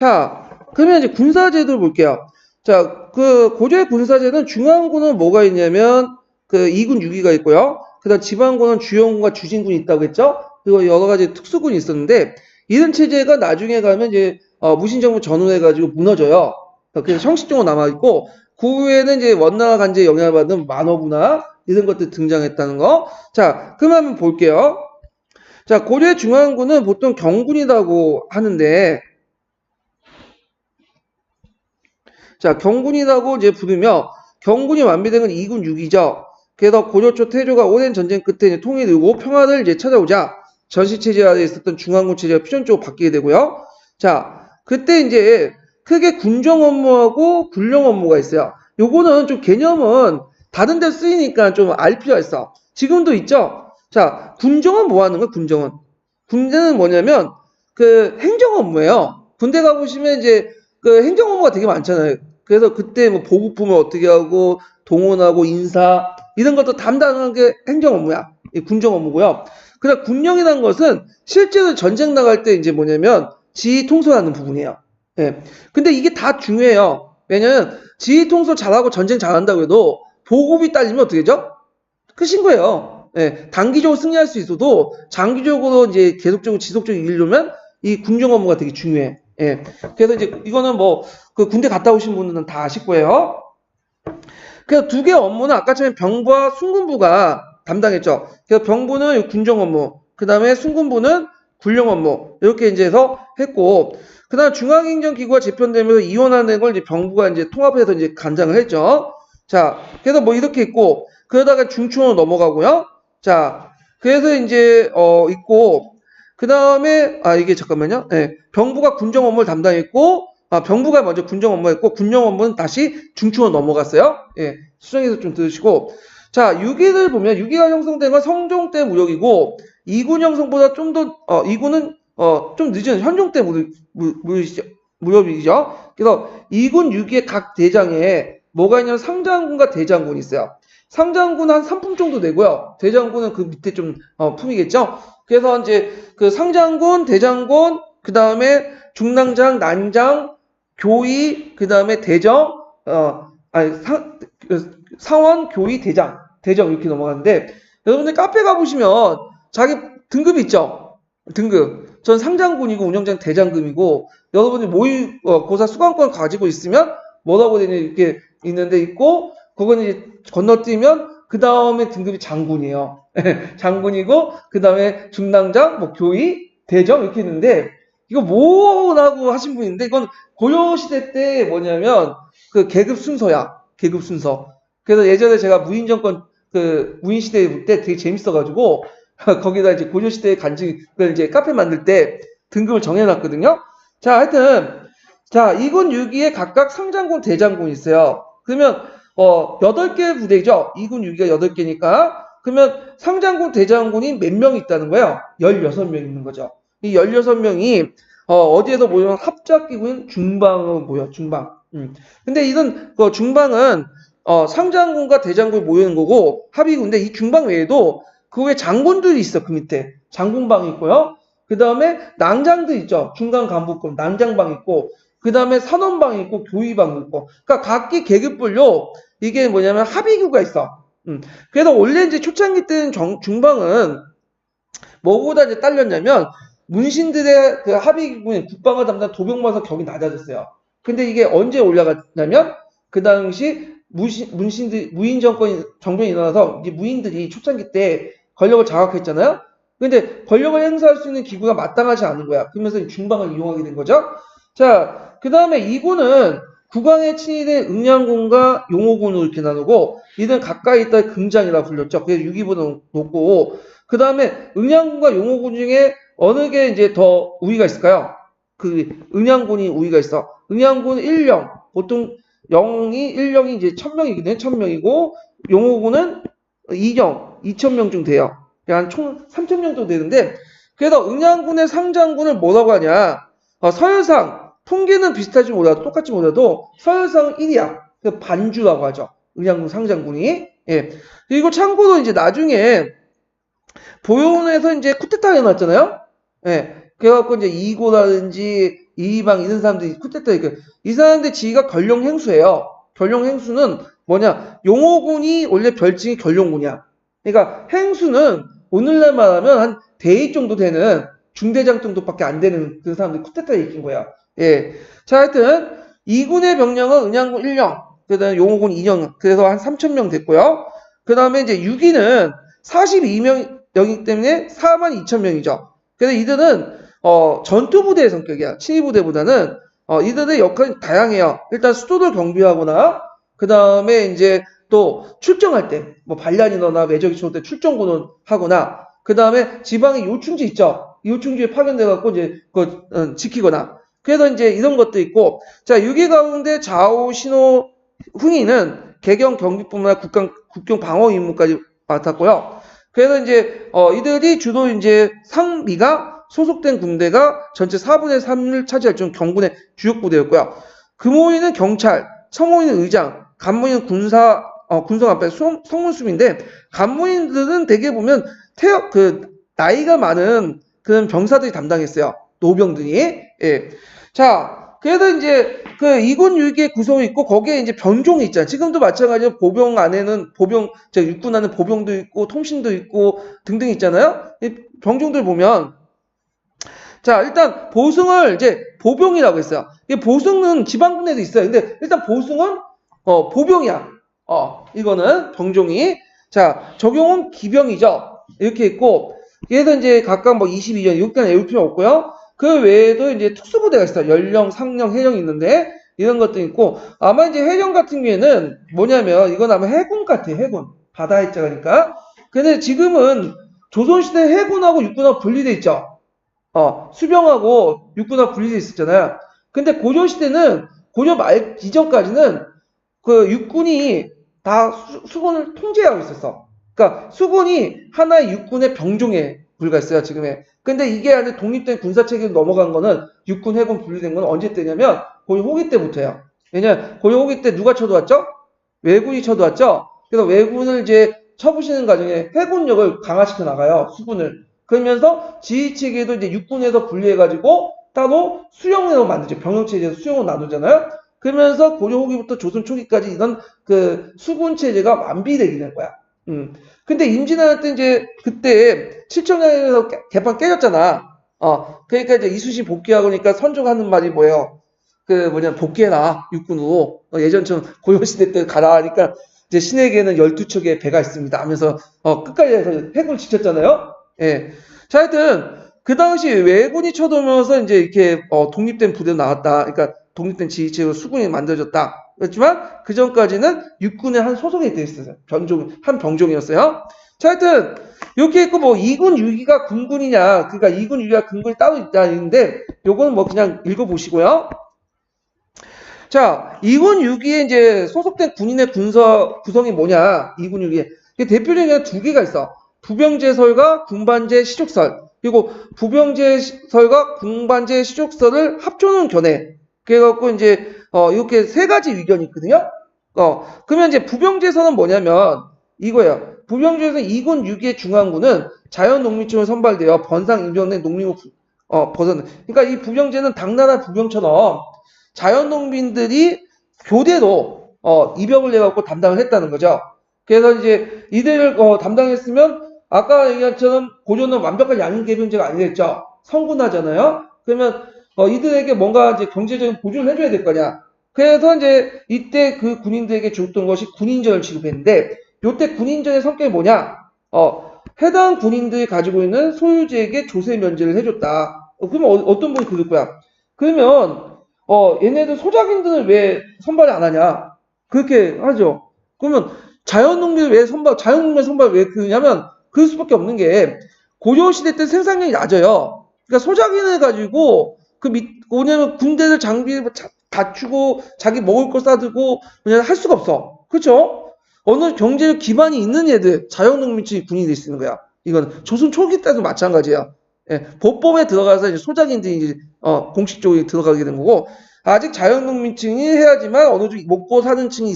자, 그러면 이제 군사제도를 볼게요. 자, 그 고려의 군사제는 중앙군은 뭐가 있냐면 그 2군 6위가 있고요. 그다음 지방군은 주영군과 주진군이 있다고 했죠. 그리고 여러 가지 특수군이 있었는데 이런 체제가 나중에 가면 이제 무신정부 전후해가지고 무너져요. 그래서 형식적으로 남아 있고 그 후에는 이제 원나라 간제에 영향을 받은 만어부나 이런 것들 등장했다는 거. 자, 그럼 한번 볼게요. 자, 고려 중앙군은 보통 경군이라고 하는데, 자, 경군이라고 이제 부르며 경군이 완비된 건 2군 6위죠. 그래서 고려 초 태조가 오랜 전쟁 끝에 이제 통일을 이루고 평화를 이제 찾아오자 전시 체제 아래 있었던 중앙군 체제가 필연적으로 바뀌게 되고요. 자, 그때 이제 크게 군정 업무하고 군령 업무가 있어요. 요거는 좀 개념은 다른 데 쓰이니까 좀 알 필요가 있어. 지금도 있죠? 자, 군정은 뭐 하는 거야, 군정은? 군대는 뭐냐면, 그 행정 업무예요. 군대 가보시면 이제 그 행정 업무가 되게 많잖아요. 그래서 그때 뭐 보급품을 어떻게 하고, 동원하고, 인사, 이런 것도 담당하는 게 행정 업무야. 이 군정 업무고요. 그다음 군령이라는 것은 실제로 전쟁 나갈 때 이제 뭐냐면, 지휘 통솔하는 부분이에요. 예. 근데 이게 다 중요해요. 왜냐면 지휘 통솔 잘하고 전쟁 잘한다고 해도 보급이 딸리면 어떻게 되죠? 끝인 거예요. 예. 단기적으로 승리할 수 있어도 장기적으로 이제 계속적으로 지속적으로 이기려면 이 군정 업무가 되게 중요해. 예. 그래서 이제 이거는 뭐 그 군대 갔다 오신 분들은 다 아실 거예요. 그래서 두 개 업무는 아까처럼 병부와 순군부가 담당했죠. 그래서 병부는 군정 업무, 그 다음에 순군부는 군령 업무 이렇게 이제 해서 했고, 그 다음 중앙행정기구가 재편되면서 이원화된 걸 이제 병부가 이제 통합해서 이제 간장을 했죠. 자, 그래서 뭐 이렇게 있고, 그러다가 중추로 넘어가고요. 자, 그래서 이제 있고, 그 다음에 이게 잠깐만요. 네, 병부가 군정 업무를 담당했고, 병부가 먼저 군정 업무했고, 군령 업무는 다시 중추로 넘어갔어요. 예, 수정해서 좀 들으시고. 자, 6위를 보면 6위가 형성된 건 성종 때 무력이고 2군 형성보다 좀 더 2군은 좀 늦은 현종 때 무력이죠. 그래서 2군 6위의 각 대장에 뭐가 있냐면 상장군과 대장군이 있어요. 상장군은 한 3품 정도 되고요. 대장군은 그 밑에 좀 품이겠죠. 그래서 이제 그 상장군, 대장군, 그 다음에 중랑장, 난장, 교의, 그 다음에 대정, 상원, 교의, 대장 이렇게 넘어가는데, 여러분들 카페 가보시면 자기 등급이 있죠? 등급. 전 상장군이고 운영장 대장금이고, 여러분이 모의고사 수강권 가지고 있으면 뭐라고 되냐 이렇게 있는데 있고, 그거는 이제 건너뛰면 그 다음에 등급이 장군이에요. 장군이고, 그 다음에 중랑장, 뭐 교의, 대정 이렇게 있는데, 이거 뭐라고 하신 분인데, 이건 고려시대 때 뭐냐면, 그 계급 순서야. 계급 순서. 그래서 예전에 제가 무인정권, 무인시대 때 되게 재밌어가지고, 거기다 이제 고려시대 간증을 이제 카페 만들 때 등급을 정해놨거든요. 자, 하여튼, 자, 2군 6위에 각각 상장군, 대장군이 있어요. 그러면, 8개 부대죠. 2군 6위가 8개니까. 그러면 상장군, 대장군이 몇 명 있다는 거예요? 16명 있는 거죠. 이 16명이, 어디에서 모이면 합작기구인 중방으로 모여, 중방. 근데 이런, 중방은, 상장군과 대장군이 모이는 거고, 합의군인데 이 중방 외에도 그 외에 장군들이 있어, 그 밑에. 장군방이 있고요. 그 다음에 낭장들 있죠. 중간 간부급, 낭장방 있고, 그 다음에 선원방이 있고, 교의방이 있고. 그러니까 각기 계급별로 이게 뭐냐면 합의구가 있어. 그래서 원래 이제 초창기 때는 중방은 뭐보다 이제 딸렸냐면, 문신들의 그 합의군, 국방을 담당 도병마사 격이 낮아졌어요. 근데 이게 언제 올라갔냐면, 그 당시 정변이 일어나서 이제 무인들이 초창기 때 권력을 장악했잖아요. 근데 권력을 행사할 수 있는 기구가 마땅하지 않은 거야. 그러면서 중방을 이용하게 된 거죠. 자, 그 다음에 2군은 국왕의 친위된 응양군과 용호군으로 이렇게 나누고, 이들은 가까이 있다 금장이라 불렸죠. 그래서 6위보다 높고, 그 다음에 응양군과 용호군 중에 어느 게 이제 더 우위가 있을까요? 그 응양군이 우위가 있어. 응양군 1령, 보통 1령이 이제 1000명이거든요. 1000명이고, 용호군은 2령, 2000명 정도 돼요. 한 총 3000명 정도 되는데, 그래서 응양군의 상장군을 뭐라고 하냐? 서열상, 통계는 비슷할지 몰라도, 똑같지 몰라도, 서열상 1위야. 그 반주라고 하죠. 응양군 상장군이. 예. 그리고 참고로 이제 나중에, 보효원에서 이제 쿠데타가 일어났잖아요? 예. 그래갖고 이제 이고라든지 이방 이런 사람들이 쿠데타, 이 사람들 지위가 권룡행수예요. 권룡행수는 뭐냐? 용호군이 원래 별칭이 결룡군이야. 그러니까 행수는 오늘날 말하면 한 대위 정도 되는 중대장 정도밖에 안 되는 그 사람들이 쿠데타에 이긴 거야. 예. 자, 하여튼 이군의 병력은 은양군 1령, 그다음에 용호군 2령, 그래서 한 3,000명 됐고요. 그다음에 이제 6위는 42명이기 때문에 42,000명이죠. 그래서 이들은 전투부대의 성격이야. 친위부대보다는 이들의 역할이 다양해요. 일단 수도를 경비하거나 그다음에 이제 또 출정할 때 뭐 반란이너나 외적이 들어올 때 출정군을 하거나 그다음에 지방의 요충지 있죠. 요충지에 파견돼 갖고 이제 지키거나 그래서 이제 이런 것도 있고 자 6위 가운데 좌우 신호 흥이는 개경 경비뿐만 아니라 국경 방어 임무까지 맡았고요. 그래서 이제 이들이 주로 이제 상미가 소속된 군대가 전체 4분의 3을 차지할 좀 경군의 주력 부대였고요. 금호위는 경찰, 청호위는 의장, 간무위는 군성합배 성문수비인데 간무인들은 대개 보면 나이가 많은 그런 병사들이 담당했어요. 노병들이. 예. 자, 그래서 이제 그 2군 6기의 구성이 있고 거기에 이제 변종이 있잖아요. 지금도 마찬가지로 보병 안에는 육군 안에 보병도 있고 통신도 있고 등등 있잖아요. 이 병종들 보면 자, 일단 보승을 이제 보병이라고 했어요. 이 보승은 지방군에도 있어요. 근데 일단 보승은 보병이야. 이거는 병종이. 자, 적용은 기병이죠. 이렇게 있고, 얘도 이제 각각 뭐 22년, 이것까지 외울 필요 없고요. 그 외에도 이제 특수부대가 있어요. 연령, 상령, 해령이 있는데, 이런 것도 있고, 아마 이제 해령 같은 경우에는 뭐냐면, 이건 아마 해군 같아요. 해군. 바다 해자니까. 근데 지금은 조선시대 해군하고 육군하고 분리돼 있죠. 수병하고 육군하고 분리돼 있었잖아요. 근데 고려시대는, 고려 말 이전까지는 그 육군이 다 수군을 통제하고 있었어. 그러니까 수군이 하나의 육군의 병종에 불과했어요, 지금에. 근데 이게 아주 독립된 군사체계로 넘어간 거는 육군, 해군 분리된 건 언제 때냐면 고려 후기 때부터예요. 왜냐면 고려 후기 때 누가 쳐들어왔죠? 왜군이 쳐들어왔죠? 그래서 왜군을 이제 쳐부시는 과정에 해군력을 강화시켜 나가요, 수군을. 그러면서 지휘체계도 이제 육군에서 분리해가지고 따로 수령으로 만들죠. 병영체제에서 수령으로 나누잖아요. 그러면서 고려 후기부터 조선 초기까지 이런 그 수군 체제가 완비되게 된 거야. 근데 임진왜란 때 이제 그때 칠천년에서 개판 깨졌잖아. 그러니까 이제 이순신 복귀하고 그러니까 선조가 하는 말이 뭐예요? 복귀해라, 육군으로. 예전처럼 고려시대 때 가라 하니까 이제 신에게는 12척의 배가 있습니다 하면서 끝까지 해서 해군을 지켰잖아요. 예. 자, 하여튼 그 당시 왜군이 쳐들어오면서 이제 이렇게 독립된 부대로 나왔다. 그러니까 독립된 지휘체로 수군이 만들어졌다. 그렇지만 그 전까지는 육군의 한 소속이 되어 있었어요. 한 병종이었어요. 자, 하여튼 이렇게 있고 뭐 2군 6기가 군군이냐, 그러니까 2군 6기가 군군이 따로 있다는데 요거는 뭐 그냥 읽어보시고요. 자, 2군 6기에 이제 소속된 군인의 구성이 뭐냐? 2군 6기에 대표적인 게 두 개가 있어. 부병제설과 군반제 시족설. 그리고 부병제설과 군반제 시족설을 합쳐놓은 견해. 그래갖고 이제 이렇게 세 가지 의견이 있거든요. 그러면 이제 부병제설은 뭐냐면 이거예요. 부병제에서 2군 6기의 중앙군은 자연농민층으로 선발되어 번상 임병된 농민으로 벗어나. 그러니까 이 부병제는 당나라 부병처럼 자연농민들이 교대로 입역을 해갖고 담당을 했다는 거죠. 그래서 이제 이들을 담당했으면 아까 얘기한 것처럼 고려는 완벽한 양인계병제가 아니겠죠. 성군하잖아요. 그러면 이들에게 뭔가 이제 경제적인 보조를 해줘야 될 거냐. 그래서 이제 이때 그 군인들에게 줬던 것이 군인전을 지급했는데 요때 군인전의 성격이 뭐냐? 해당 군인들이 가지고 있는 소유지에게 조세 면제를 해줬다. 그러면 어떤 분이 그럴 거야? 그러면 얘네들 소작인들은 왜 선발을 안 하냐? 그렇게 하죠. 그러면 자연농민을 왜 그러냐면 그럴 수밖에 없는 게 고려시대 때 생산량이 낮아요. 그러니까 소작인을 가지고 뭐냐면 군대를 장비 갖추고 자기 먹을 거 싸들고 그냥 할 수가 없어. 그렇죠? 어느 경제적 기반이 있는 애들 자연농민층이 군인이 될 수 있는 거야. 이건 조선 초기 때도 마찬가지야. 예, 법법에 들어가서 이제 소작인들이 이제 공식적으로 들어가게 된 거고 아직 자연농민층이 해야지만 어느 정도 먹고 사는 층이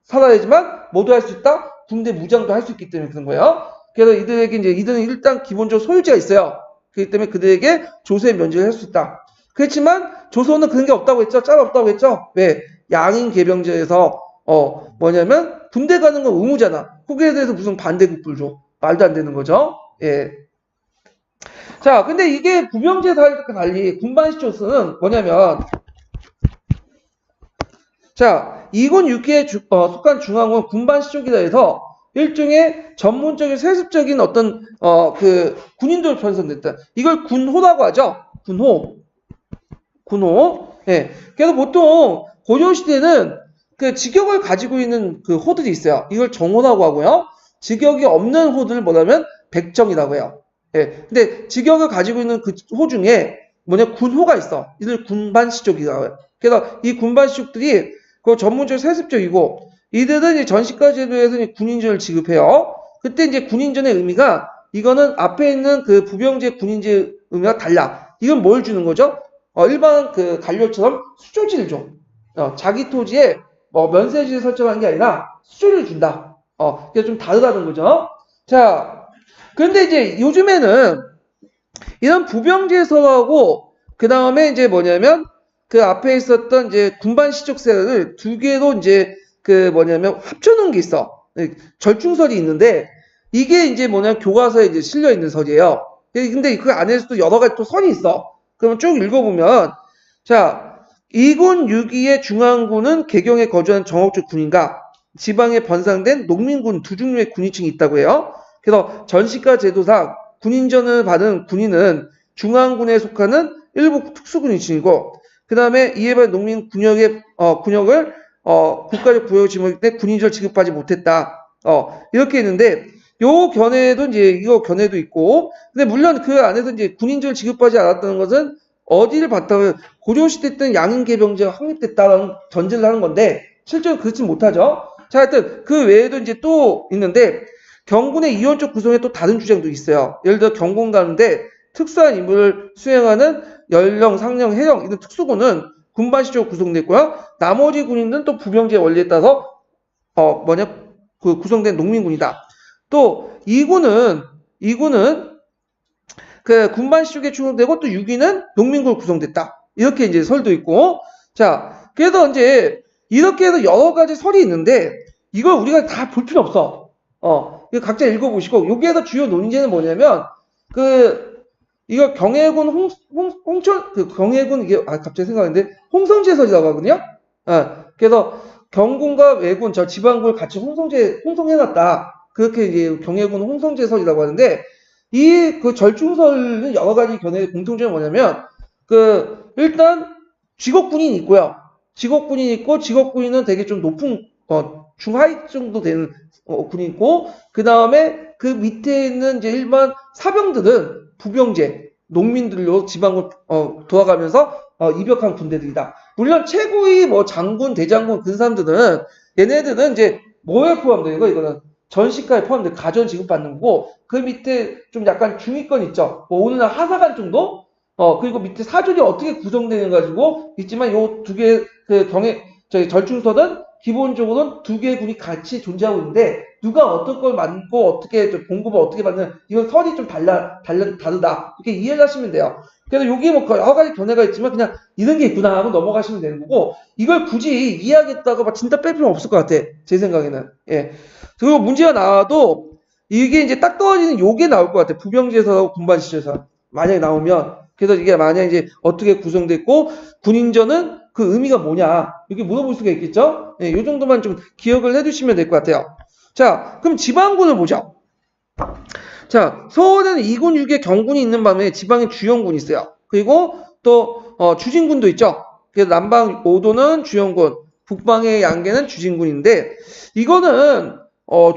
살아야지만 뭐도 할 수 있다? 군대 무장도 할 수 있기 때문에 그런 거예요. 그래서 이들은 일단 기본적으로 소유지가 있어요. 그렇기 때문에 그들에게 조세 면제를 할 수 있다. 그렇지만 조선은 그런 게 없다고 했죠. 짤 없다고 했죠. 왜? 양인 계병제에서 뭐냐면 군대 가는 건 의무잖아. 거기에 대해서 무슨 반대급부를 줘. 말도 안 되는 거죠. 예. 자, 근데 이게 부병제 사회과 달리 군반 시초스는 뭐냐면, 자, 2군 6기에 속한 중앙군 군반 시족이라 해서 일종의 전문적인 세습적인 어떤 그 군인들 편성됐다. 이걸 군호라고 하죠. 군호. 예. 그래서 보통 고려 시대는 그 직역을 가지고 있는 그 호들이 있어요. 이걸 정호라고 하고요. 직역이 없는 호들을 뭐냐면 백정이라고 해요. 예. 근데 직역을 가지고 있는 그 호 중에 군호가 있어. 이들 군반시족이라고 해요. 그래서 이 군반시족들이 그 전문적으로 세습적이고 이들은 이제 전시과 제도에서 이제 군인전을 지급해요. 그때 이제 군인전의 의미가 이거는 앞에 있는 그 부병제 군인제 의미가 달라. 이건 뭘 주는 거죠? 일반 그 관료처럼 수조지를 줘. 자기 토지에 면세지를 설정한 게 아니라 수조를 준다. 그게 좀 다르다는 거죠. 자, 그런데 이제 요즘에는 이런 부병제서하고 그 다음에 이제 뭐냐면 그 앞에 있었던 이제 군반 시족세를 두 개로 이제 그 합쳐놓은 게 있어. 절충설이 있는데 이게 이제 교과서에 이제 실려 있는 설이에요. 근데 그 안에서도 여러 가지 또 설이 있어. 그러면 쭉 읽어보면 자, 2군 6기의 중앙군은 개경에 거주한 정옥주 군인과 지방에 번상된 농민군 두 종류의 군위층이 있다고 해요. 그래서 전시과 제도상 군인전을 받은 군인은 중앙군에 속하는 일부 특수군위층이고 그 다음에 이에 반해 농민 군역을 국가적 부여를 지목했기 때문에 군인절 지급하지 못했다. 이렇게 있는데 요 견해도 이제 이거 견해도 있고 근데 물론 그 안에서 이제 군인절 지급하지 않았다는 것은 어디를 바탕으로 고려시대 때는 양인계병제가 확립됐다는 전제를 하는 건데 실제로 그렇지 못하죠. 자, 하여튼 그 외에도 이제 또 있는데 경군의 이원적 구성에 또 다른 주장도 있어요. 예를 들어 경군 가는데 특수한 임무를 수행하는 연령, 상령, 해령 이런 특수군은 군반시적으로 구성됐고요. 나머지 군인은 또 부병제 원리에 따라서 그 구성된 농민군이다. 또 2군은 그 군반시적에 충성되고 또 6위는 농민군으로 구성됐다. 이렇게 이제 설도 있고 자 그래서 이제 이렇게 해서 여러 가지 설이 있는데 이걸 우리가 다 볼 필요 없어. 이거 각자 읽어보시고 여기에서 주요 논제는 뭐냐면 이거 경해군 홍천 경해군 이게 갑자기 생각하는데 홍성제설이라고 하거든요. 그래서 경군과 외군 저 지방군을 같이 홍성해놨다. 그렇게 이제 경해군 홍성제설이라고 하는데 이 그 절충설은 여러 가지 견해의 공통점이 뭐냐면 일단 직업군인이 있고요. 직업군인이 있고 직업군인은 되게 좀 높은 중하위 정도 되는 군이 있고 그 다음에 그 밑에 있는 이제 일반 사병들은 부병제 농민들로 지방을 돌아가면서 입역한 군대들이다. 물론 최고위 장군 대장군 그 사람들은 얘네들은 이제 뭐에 포함되는 거 이거는 전시과에 포함돼 가전 지급받는 거고 그 밑에 좀 약간 중위권 있죠. 오늘날 하사관 정도 그리고 밑에 사졸이 어떻게 구성되는 가지고 있지만 요 두 개 절충선은 기본적으로는 두 개의 군이 같이 존재하고 있는데 누가 어떤 걸 맡고 어떻게 공급을 어떻게 받는 이건 설이 좀 다르다 이렇게 이해를 하시면 돼요. 그래서 여기 여러 가지 견해가 있지만 그냥 이런 게 있구나 하고 넘어가시면 되는 거고 이걸 굳이 이해하겠다고 막 진짜 뺄 필요는 없을 것 같아 제 생각에는. 예. 그리고 문제가 나와도 이게 이제 딱 떨어지는 요게 나올 것 같아. 부병제에서 군반시절에서 만약에 나오면 그래서 이게 만약에 이제 어떻게 구성됐고 군인전은 그 의미가 뭐냐 이렇게 물어볼 수가 있겠죠. 네, 이 정도만 좀 기억을 해두시면 될 것 같아요. 자, 그럼 지방군을 보죠. 자, 서울에는 2군 6의 경군이 있는 반면에 지방에 주영군이 있어요. 그리고 또 주진군도 있죠. 그래서 남방 5도는 주영군, 북방의 양계는 주진군인데 이거는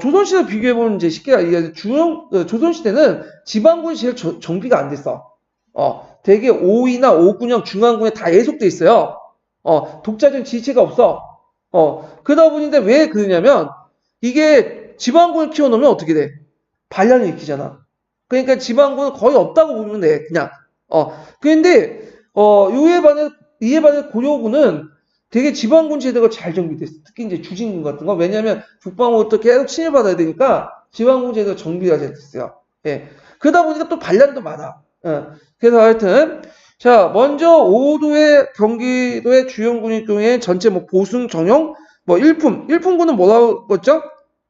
조선시대 비교해보면 이제 쉽게 조선시대는 지방군이 제일 정비가 안 됐어. 되게 5위나 5군형 중앙군에 다 예속돼 있어요. 독자적인 지체가 없어. 그러다 보니까 왜 그러냐면, 이게 지방군을 키워놓으면 어떻게 돼? 반란을 일으키잖아. 그러니까 지방군은 거의 없다고 보면 돼, 그냥. 그런데, 이에 반해 고려군은 되게 지방군 제도가 잘 정비됐어. 특히 이제 주진군 같은 거. 왜냐면 북방으로부터 계속 침해받아야 되니까 지방군 제도가 정비가 잘 됐어요. 예. 그러다 보니까 또 반란도 많아. 그래서 하여튼, 자, 먼저 5도의 경기도의 주영군이 경우에 전체 보승, 정용, 뭐 일품군은 뭐라고 했죠?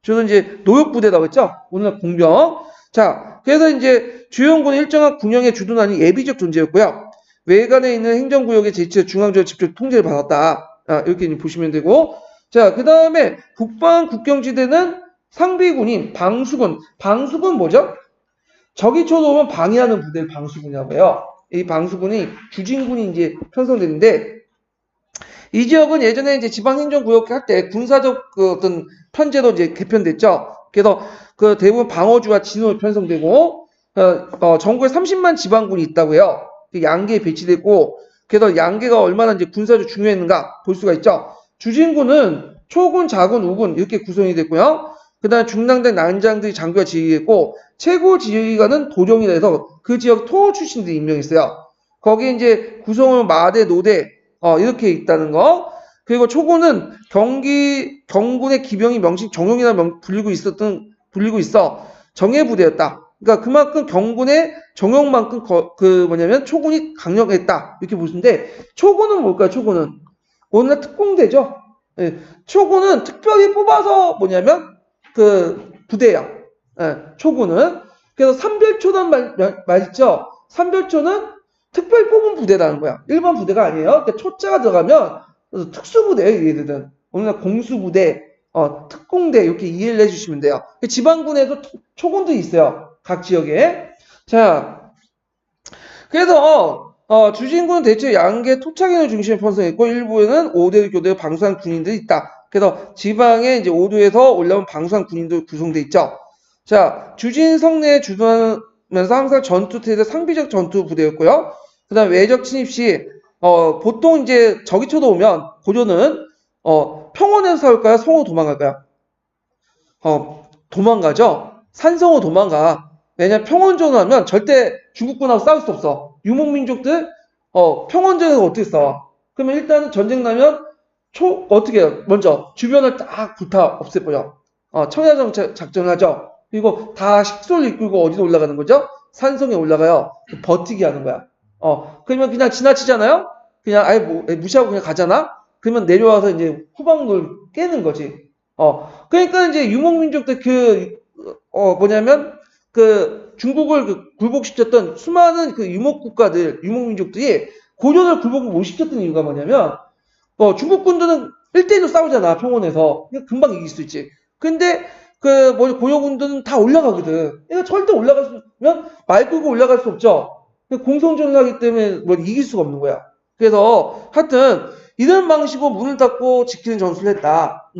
저는 이제 노역부대라고 했죠? 오늘날 공병. 자, 그래서 이제 주요군은 일정한 군영의 주둔하는 예비적 존재였고요. 외관에 있는 행정구역의 제치에 중앙적으로 직접 통제를 받았다. 이렇게 보시면 되고. 자, 그 다음에 북방 국경지대는 상비군인 방수군. 방수군 뭐죠? 적이 쳐들어오면 방해하는 부대를 방수군이라고 해요. 이 방수군이 주진군이 이제 편성되는데, 이 지역은 예전에 이제 지방행정구역 할 때 군사적 그 어떤 편제로 이제 개편됐죠. 그래서 그 대부분 방어주와 진호로 편성되고, 전국에 30만 지방군이 있다고 해요. 양계에 배치됐고, 그래서 양계가 얼마나 이제 군사적 중요했는가 볼 수가 있죠. 주진군은 초군, 자군, 우군 이렇게 구성이 됐고요. 그 다음 중랑당, 난장들이 장교가 지휘했고, 최고 지휘관은 도령이라 해서 그 지역 토호 출신들이 임명했어요. 거기에 이제 구성은 마대, 노대, 이렇게 있다는 거. 그리고 초군은 경군의 기병이 명식 정용이라 불리고 있어 정예부대였다. 그러니까 그만큼 경군의 정용만큼 뭐냐면 초군이 강력했다. 이렇게 보시는데, 초군은 뭘까요? 초군은 오늘날 특공대죠. 예, 초군은 특별히 뽑아서 뭐냐면 그 부대야. 예, 초군은. 그래서 삼별초단 말있죠. 삼별초는 특별히 뽑은 부대라는 거야. 일반 부대가 아니에요. 그러니까 초자가 들어가면 특수부대예요. 얘들은 오늘날 공수부대, 특공대 이렇게 이해를 해주시면 돼요. 지방군에도 초군도 있어요. 각 지역에. 자, 그래서 주진군은 대체 양계 토착인을 중심에 편성했고, 일부에는 5대 교대 방수한 군인들이 있다. 그래서 지방에 이제 5도에서 올라온 방수한 군인들 구성돼 있죠. 자, 주진 성내에 주둔하면서 항상 전투태세 상비적 전투 부대였고요. 그 다음 외적 침입 시 보통 이제 적이 쳐들어오면 고조는 평원에서 싸울까요? 성으로 도망갈까요? 도망가죠. 산성으로 도망가. 왜냐면 평원전을 하면 절대 중국군하고 싸울 수 없어. 유목민족들 평원전에서 어떻게 싸워? 그러면 일단은 전쟁 나면 어떻게 해요? 먼저 주변을 딱 불타 없애버려. 청야정 작전을 하죠. 그리고 다 식솔을 이끌고 어디로 올라가는 거죠? 산성에 올라가요. 버티기 하는 거야. 그러면 그냥 지나치잖아요? 그냥 아예 무시하고 그냥 가잖아? 그러면 내려와서 이제 후방을 깨는 거지. 그러니까 이제 유목민족들 뭐냐면 중국을 굴복시켰던 수많은 유목국가들, 유목민족들이 고려를 굴복을 못 시켰던 이유가 뭐냐면, 중국군들은 1대1로 싸우잖아, 평원에서. 금방 이길 수 있지. 근데, 고려군들은 다 올라가거든. 그러니까 절대 올라갔으면 말 끌고 올라갈 수 없죠. 공성전을 하기 때문에 이길 수가 없는 거야. 그래서, 하여튼, 이런 방식으로 문을 닫고 지키는 전술을 했다.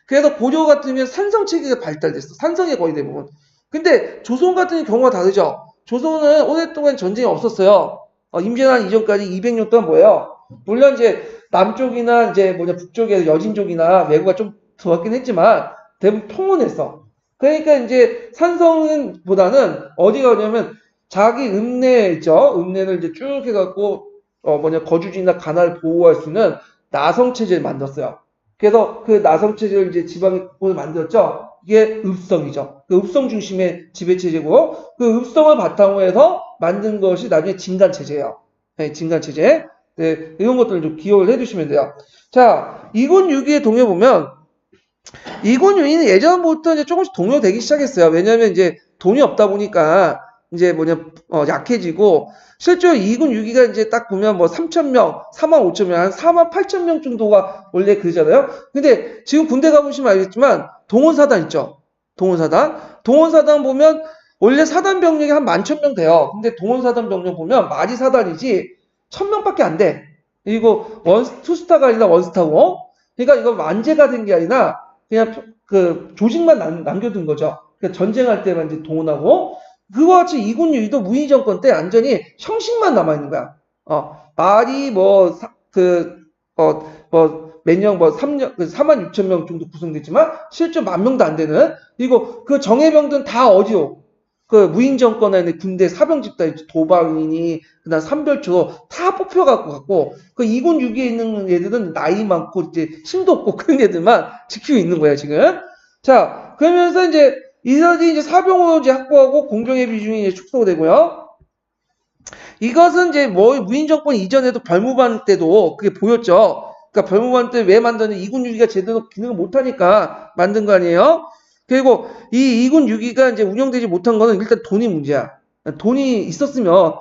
그래서 고려 같은 경우에 산성체계가 발달됐어. 산성에 거의 대부분. 근데 조선 같은 경우가 다르죠. 조선은 오랫동안 전쟁이 없었어요. 임진왜란 이전까지 200년 동안 뭐예요? 물론 이제 남쪽이나 이제 북쪽에 여진족이나 왜구가 좀 들어왔긴 했지만 대부분 통원했어. 그러니까 이제 산성은 보다는 어디가 오냐면 자기 읍내 있죠. 읍내를 이제 쭉 해갖고 거주지나 관할을 보호할 수 있는 나성체제를 만들었어요. 그래서 그 나성체제를 이제 지방에 만들었죠. 이게 읍성이죠. 그 읍성 중심의 지배체제고, 그 읍성을 바탕으로 해서 만든 것이 나중에 진간체제예요. 네, 진간체제. 네, 이런 것들을 좀 기억을 해두시면 돼요. 자, 이군 유기의 동요 보면, 이군 유기는 예전부터 이제 조금씩 동요되기 시작했어요. 왜냐면 이제 돈이 없다 보니까, 이제 약해지고, 실제로 2군 6기가 이제 딱 보면 3,000명, 45,000명, 한 48,000명 정도가 원래 그러잖아요. 근데 지금 군대 가보시면 알겠지만, 동원사단 있죠? 동원사단 보면, 원래 사단 병력이 한 11,000명 돼요. 근데 동원사단 병력 보면, 마지사단이지, 1,000명밖에 안 돼. 그리고 투스타가 아니라 원스타고, 그러니까 이거 완제가 된 게 아니라, 그냥 조직만 남겨둔 거죠. 그러니까 전쟁할 때만 이제 동원하고, 그와 같이 2군 6기도 무인기 정권 때 완전히 형식만 남아있는 거야. 말이 몇 년, 3년, 46,000명 정도 구성됐지만, 실제 10,000명도 안 되는, 그리고 그 정예병들은 다 어디로? 무인 정권 안에 군대 사병 집단, 도방이니, 그 다음 삼별초로 다 뽑혀갖고 갔고, 2군 6기에 있는 애들은 나이 많고, 이제 힘도 없고 그런 애들만 지키고 있는 거야, 지금. 자, 그러면서 이들이 이제 사병으로 이제 확보하고 공병의 비중이 이제 축소되고요. 이것은 이제 무인 정권 이전에도 별무반 때도 그게 보였죠. 그러니까 별무관 때 왜 만드는 2군 6기가 제대로 기능을 못하니까 만든 거 아니에요? 그리고 이 2군 6기가 이제 운영되지 못한 거는 일단 돈이 문제야. 돈이 있었으면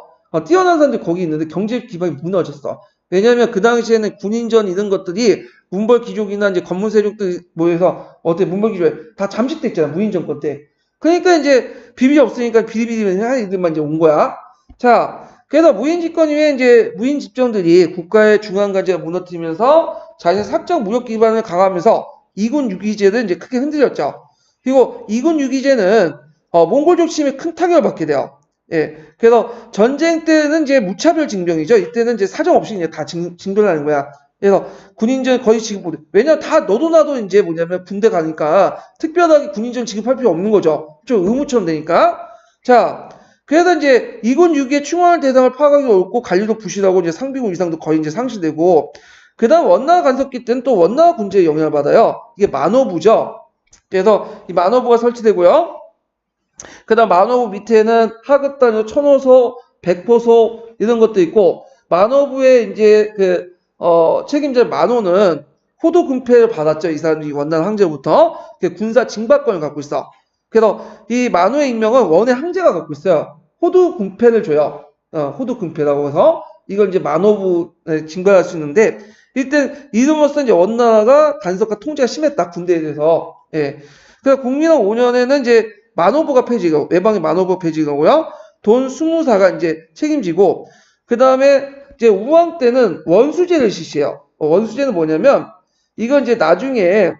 뛰어난 사람들이 거기 있는데 경제 기반이 무너졌어. 왜냐하면 그 당시에는 군인전 이런 것들이 문벌 귀족이나 이제 건문 세력들 모여서 어때 문벌 귀족 다 잠식됐잖아 무인 정권 때. 그러니까 이제 비밀이 없으니까 비리비리 하는 이들만 이제 온 거야. 자, 그래서 무인 집권 이후에 이제 무인 집정들이 국가의 중앙 관제가 무너뜨리면서 자신의 사적 무력 기반을 강화하면서 2군 6기제를 이제 크게 흔들렸죠. 그리고 2군 6기제는 몽골족 침에 큰 타격을 받게 돼요. 예. 그래서 전쟁 때는 이제 무차별 징병이죠. 이때는 이제 사정 없이 그냥 다 징병하는 거야. 그래서 군인전 거의 지금 왜냐면 다 너도 나도 이제 뭐냐면 군대 가니까 특별하게 군인전 지급할 필요 없는 거죠. 좀 의무처럼 되니까. 자, 그래서 이제 2군 6기의 충원할 대상을 파악하기 어렵고 관리도 부실하고 이제 상비군 위상도 거의 이제 상실되고 그 다음 원나라 간섭기 때는 또 원나라 군제에 영향을 받아요. 이게 만호부죠. 그래서 이 만호부가 설치되고요. 그 다음 만호부 밑에는 하급단위, 천호소, 백포소 이런 것도 있고 만호부의 이제 책임자 만호는 호도 군패를 받았죠. 이 사람이 원나라 황제부터 군사 징발권을 갖고 있어. 그래서 이 만호의 익명은 원의 황제가 갖고 있어요. 호도 군패를 줘요. 호도 군패라고 해서 이걸 이제 만호부에 징발할 수 있는데 일단 이름으로써 이제 원나라가 간섭과 통제가 심했다 군대에 대해서. 예. 그래서 국민왕 5년에는 이제 만호부가 폐지가 외방의 만호부 폐지가고요. 돈 20사가 이제 책임지고 그 다음에 이제 우왕 때는 원수제를 실시해요. 원수제는 뭐냐면 이건 이제 나중에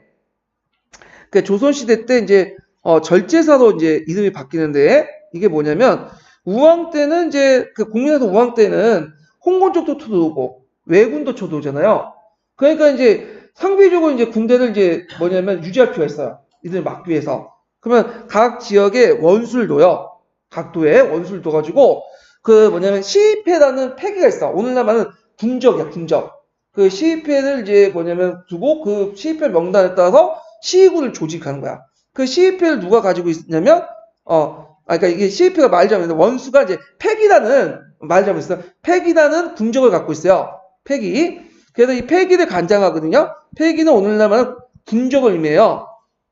그 조선시대 때 이제 절제사로 이제 이름이 바뀌는데 이게 뭐냐면 우왕 때는 이제 그 국민에서 우왕 때는 홍건 쪽도 쳐들어오고 왜군도 쳐들어오잖아요. 그러니까 이제 상비적으로 이제 군대를 이제 뭐냐면 유지할 필요가 있어요. 이들 막기 위해서. 그러면 각 지역에 원수를 둬요. 각 도에 원수를 둬가지고 그 뭐냐면 시위패라는 패기가 있어. 오늘날 말은 군적이야, 군적. 그 시위패를 이제 뭐냐면 두고 그 시위패 명단에 따라서 시위군을 조직하는 거야. 그 시위패를 누가 가지고 있냐면 그러니까 이게 시위패가 말하자면 원수가 이제 패기라는 말하자면 있어. 패기라는 군적을 갖고 있어요. 패기. 그래서 이 패기를 관장하거든요. 패기는 오늘날 말은 군적을 의미해요.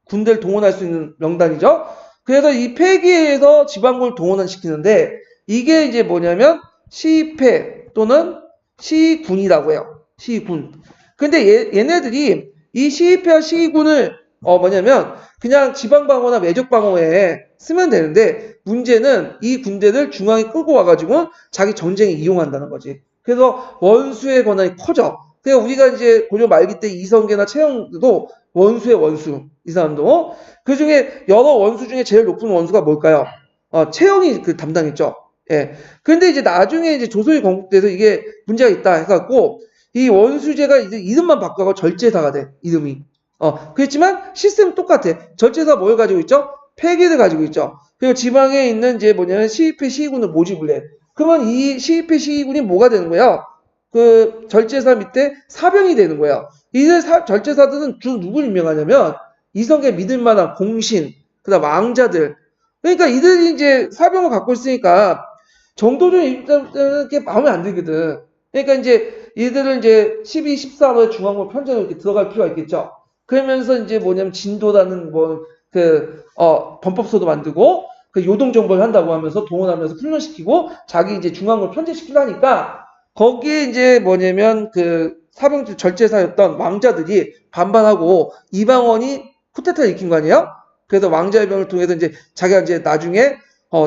군대를 동원할 수 있는 명단이죠. 그래서 이 패기에서 지방군을 동원시키는데 이게 이제 뭐냐면 시패 또는 시군이라고 해요. 시군. 근데 얘네들이 이 시패와 시군을 뭐냐면 그냥 지방방어나 외적방어에 쓰면 되는데 문제는 이 군대를 중앙에 끌고 와가지고 자기 전쟁에 이용한다는 거지. 그래서 원수의 권한이 커져. 그래서 우리가 이제 고려 말기 때 이성계나 최영도 원수의 원수, 이 사람도. 그 중에 여러 원수 중에 제일 높은 원수가 뭘까요? 최영이 그 담당했죠. 예. 근데 이제 나중에 이제 조선이 건국돼서 이게 문제가 있다 해갖고 이 원수제가 이제 이름만 바꿔서 절제사가 돼, 이름이. 그렇지만 시스템은 똑같아. 절제사 뭘 가지고 있죠? 패기를 가지고 있죠. 그리고 지방에 있는 이제 뭐냐면 시위패 시위군을 모집을 해. 그러면 이 시위패 시위군이 뭐가 되는 거야? 그 절제사 밑에 사병이 되는 거예요. 이들 절제사들은 주로 누굴 임명하냐면 이성계 믿을 만한 공신, 그다음 왕자들. 그러니까 이들이 이제 사병을 갖고 있으니까 정도전 입장에는 마음에 안 들거든. 그러니까 이제 이들을 이제 12, 14로 중앙부 편제로 이렇게 들어갈 필요가 있겠죠. 그러면서 이제 뭐냐면 진도라는 범법소도 만들고 그 요동 정벌을 한다고 하면서 동원하면서 훈련시키고 자기 이제 중앙부를 편제시키려 하니까 거기에 이제 뭐냐면 그 사병 절제사였던 왕자들이 반발하고 이방원이 쿠데타를 일으킨 거 아니에요? 그래서 왕자의 병을 통해서 이제 자기가 이제 나중에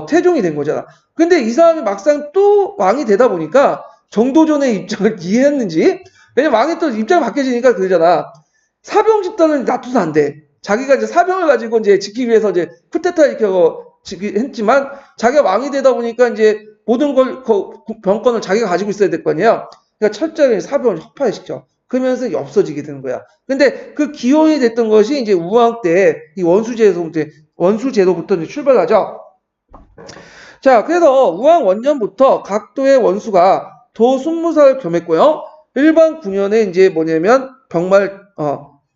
태종이 된 거잖아. 근데 이 사람이 막상 또 왕이 되다 보니까 정도전의 입장을 이해했는지 왜냐면 왕이 또 입장이 바뀌어지니까 그러잖아. 사병 집단은 놔두면 안 돼. 자기가 이제 사병을 가지고 이제 지키기 위해서 이제 쿠데타를 했지만 자기가 왕이 되다 보니까 이제 모든 걸 병권을 자기가 가지고 있어야 될 거 아니에요. 그러니까 철저하게 사병을 혁파시켜. 그러면서 없어지게 되는 거야. 근데 그 기원이 됐던 것이 이제 우왕 때 이 원수제도부터 이제 출발하죠. 자, 그래서 우왕 원년부터 각 도의 원수가 도 20사를 겸했고요. 일반 9년에 이제 뭐냐면 병말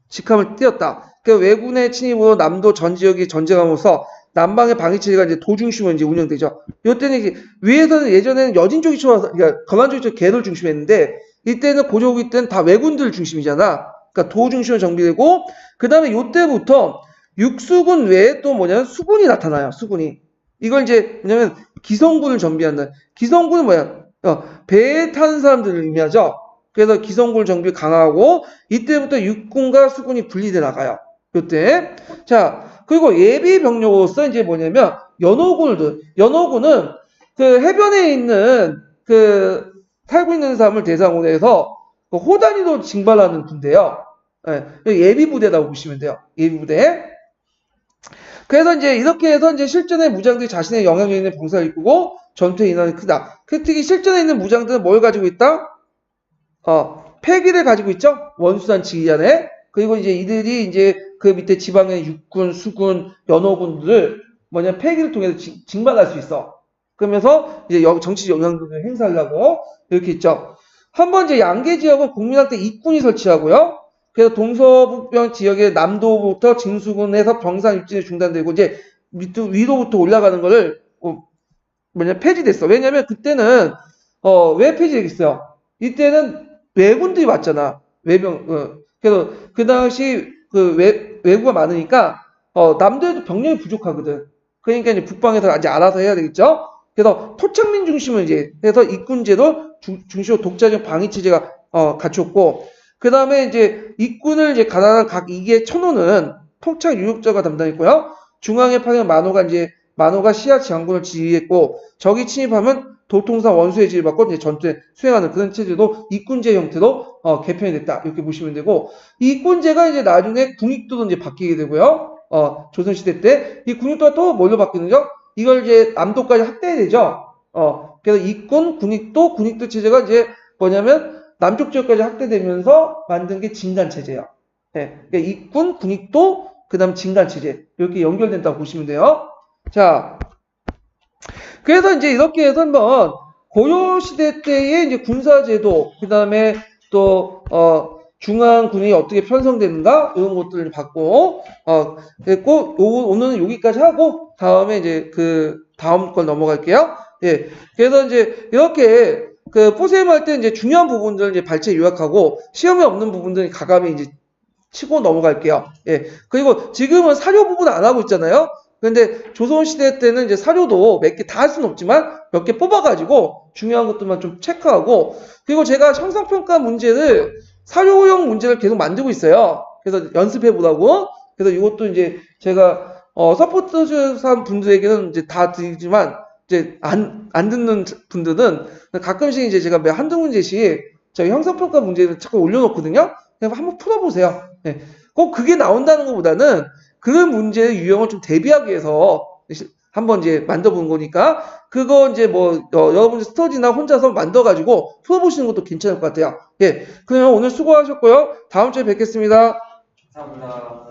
직함을 띄었다. 그 왜군의 침입으로 남도 전 지역이 전쟁함으로써 남방의 방위체제가 이제 도 중심으로 이제 운영되죠. 이때는 이제 위에서는 예전에는 여진 쪽이 그러니까 건란 쪽이 개를 중심했는데 이때는 고조기 때는 다 왜군들 중심이잖아. 그러니까 도 중심으로 정비되고 그 다음에 요때부터 육수군 외에 또 뭐냐면 수군이 나타나요. 수군이. 이걸 이제 뭐냐면 기성군을 정비한다. 기성군은 뭐야? 배에 타는 사람들을 의미하죠. 그래서 기성군 정비 강화하고 이때부터 육군과 수군이 분리돼 나가요. 요때. 자, 그리고 예비 병력으로서 이제 뭐냐면 연호군은 그 해변에 있는 그 살고 있는 사람을 대상으로 해서 그 호단위로 징발하는 군대예요. 예, 예비 부대라고 보시면 돼요. 예비 부대. 그래서 이제 이렇게 해서 이제 실전의 무장들이 자신의 영향력 있는 병사를 이끌고 전투의 인원이 크다. 특히 실전에 있는 무장들은 뭘 가지고 있다? 패기를 가지고 있죠. 원수단 지휘 안에. 그리고 이제 이들이 이제 그 밑에 지방의 육군, 수군, 연호군들을 뭐냐 패기를 통해서 징발할 수 있어. 그러면서 이제 정치 영향력을 행사하려고 이렇게 있죠. 한번 이제 양계 지역은 국민한테 입군이 설치하고요. 그래서 동서북변 지역의 남도부터 진수군에서 병사 입진이 중단되고 이제 위로부터 올라가는 거를 폐지됐어. 왜냐면 그때는 왜 폐지되겠어요? 이때는 왜군들이 왔잖아. 그래서 그 당시 그 왜구가 많으니까 남도에도 병력이 부족하거든. 그러니까 이제 북방에서 이제 알아서 해야 되겠죠. 그래서 토착민 중심을 이제 해서 입군제도 중심으로 독자적 방위 체제가 갖췄고 그 다음에 이제 입군을 이제 가난한 각 2개 천호는 토착 유력자가 담당했고요. 중앙에 파견 만호가 시야 장군을 지휘했고 적이 침입하면 도통상 원수의 지휘를 받고 이제 전투에 수행하는 그런 체제도 입군제 형태로 개편이 됐다 이렇게 보시면 되고 이 입군제가 이제 나중에 군익도로 이제 바뀌게 되고요. 조선시대 때 이 군익도가 또 뭘로 바뀌는죠? 이걸 이제 남도까지 확대해야 되죠. 그래서 입군, 군익도 체제가 이제 뭐냐면 남쪽 지역까지 확대되면서 만든 게 진간체제예요. 네, 그러니까 입군, 군익도, 그 다음 진간체제 이렇게 연결된다고 보시면 돼요. 자, 그래서 이제 이렇게 해서 한번 고려시대 때의 이제 군사제도, 그 다음에 또 중앙군이 어떻게 편성되는가 이런 것들을 봤고, 그랬고 오늘은 여기까지 하고 다음에 이제 그 다음 걸 넘어갈게요. 예, 그래서 이제 이렇게 그 포세임 할 때 이제 중요한 부분들을 이제 발췌 요약하고 시험에 없는 부분들은 가감히 이제 치고 넘어갈게요. 예. 그리고 지금은 사료 부분 안 하고 있잖아요. 근데 조선시대 때는 이제 사료도 몇 개 다 할 수는 없지만 몇 개 뽑아가지고 중요한 것들만 좀 체크하고 그리고 제가 형성평가 문제를 사료형 문제를 계속 만들고 있어요. 그래서 연습해보라고. 그래서 이것도 이제 제가 서포트 분들에게는 이제 다 드리지만 이제 안 듣는 분들은 가끔씩 이제 제가 한두 문제씩 저희 형성평가 문제를 자꾸 올려놓거든요. 그냥 한번 풀어보세요. 네. 꼭 그게 나온다는 것보다는 그런 문제의 유형을 좀 대비하기 위해서 한번 이제 만들어본 거니까 그거 이제 뭐 여러분들 스터디나 혼자서 만들어가지고 풀어보시는 것도 괜찮을 것 같아요. 예, 그러면 오늘 수고하셨고요. 다음 주에 뵙겠습니다. 감사합니다.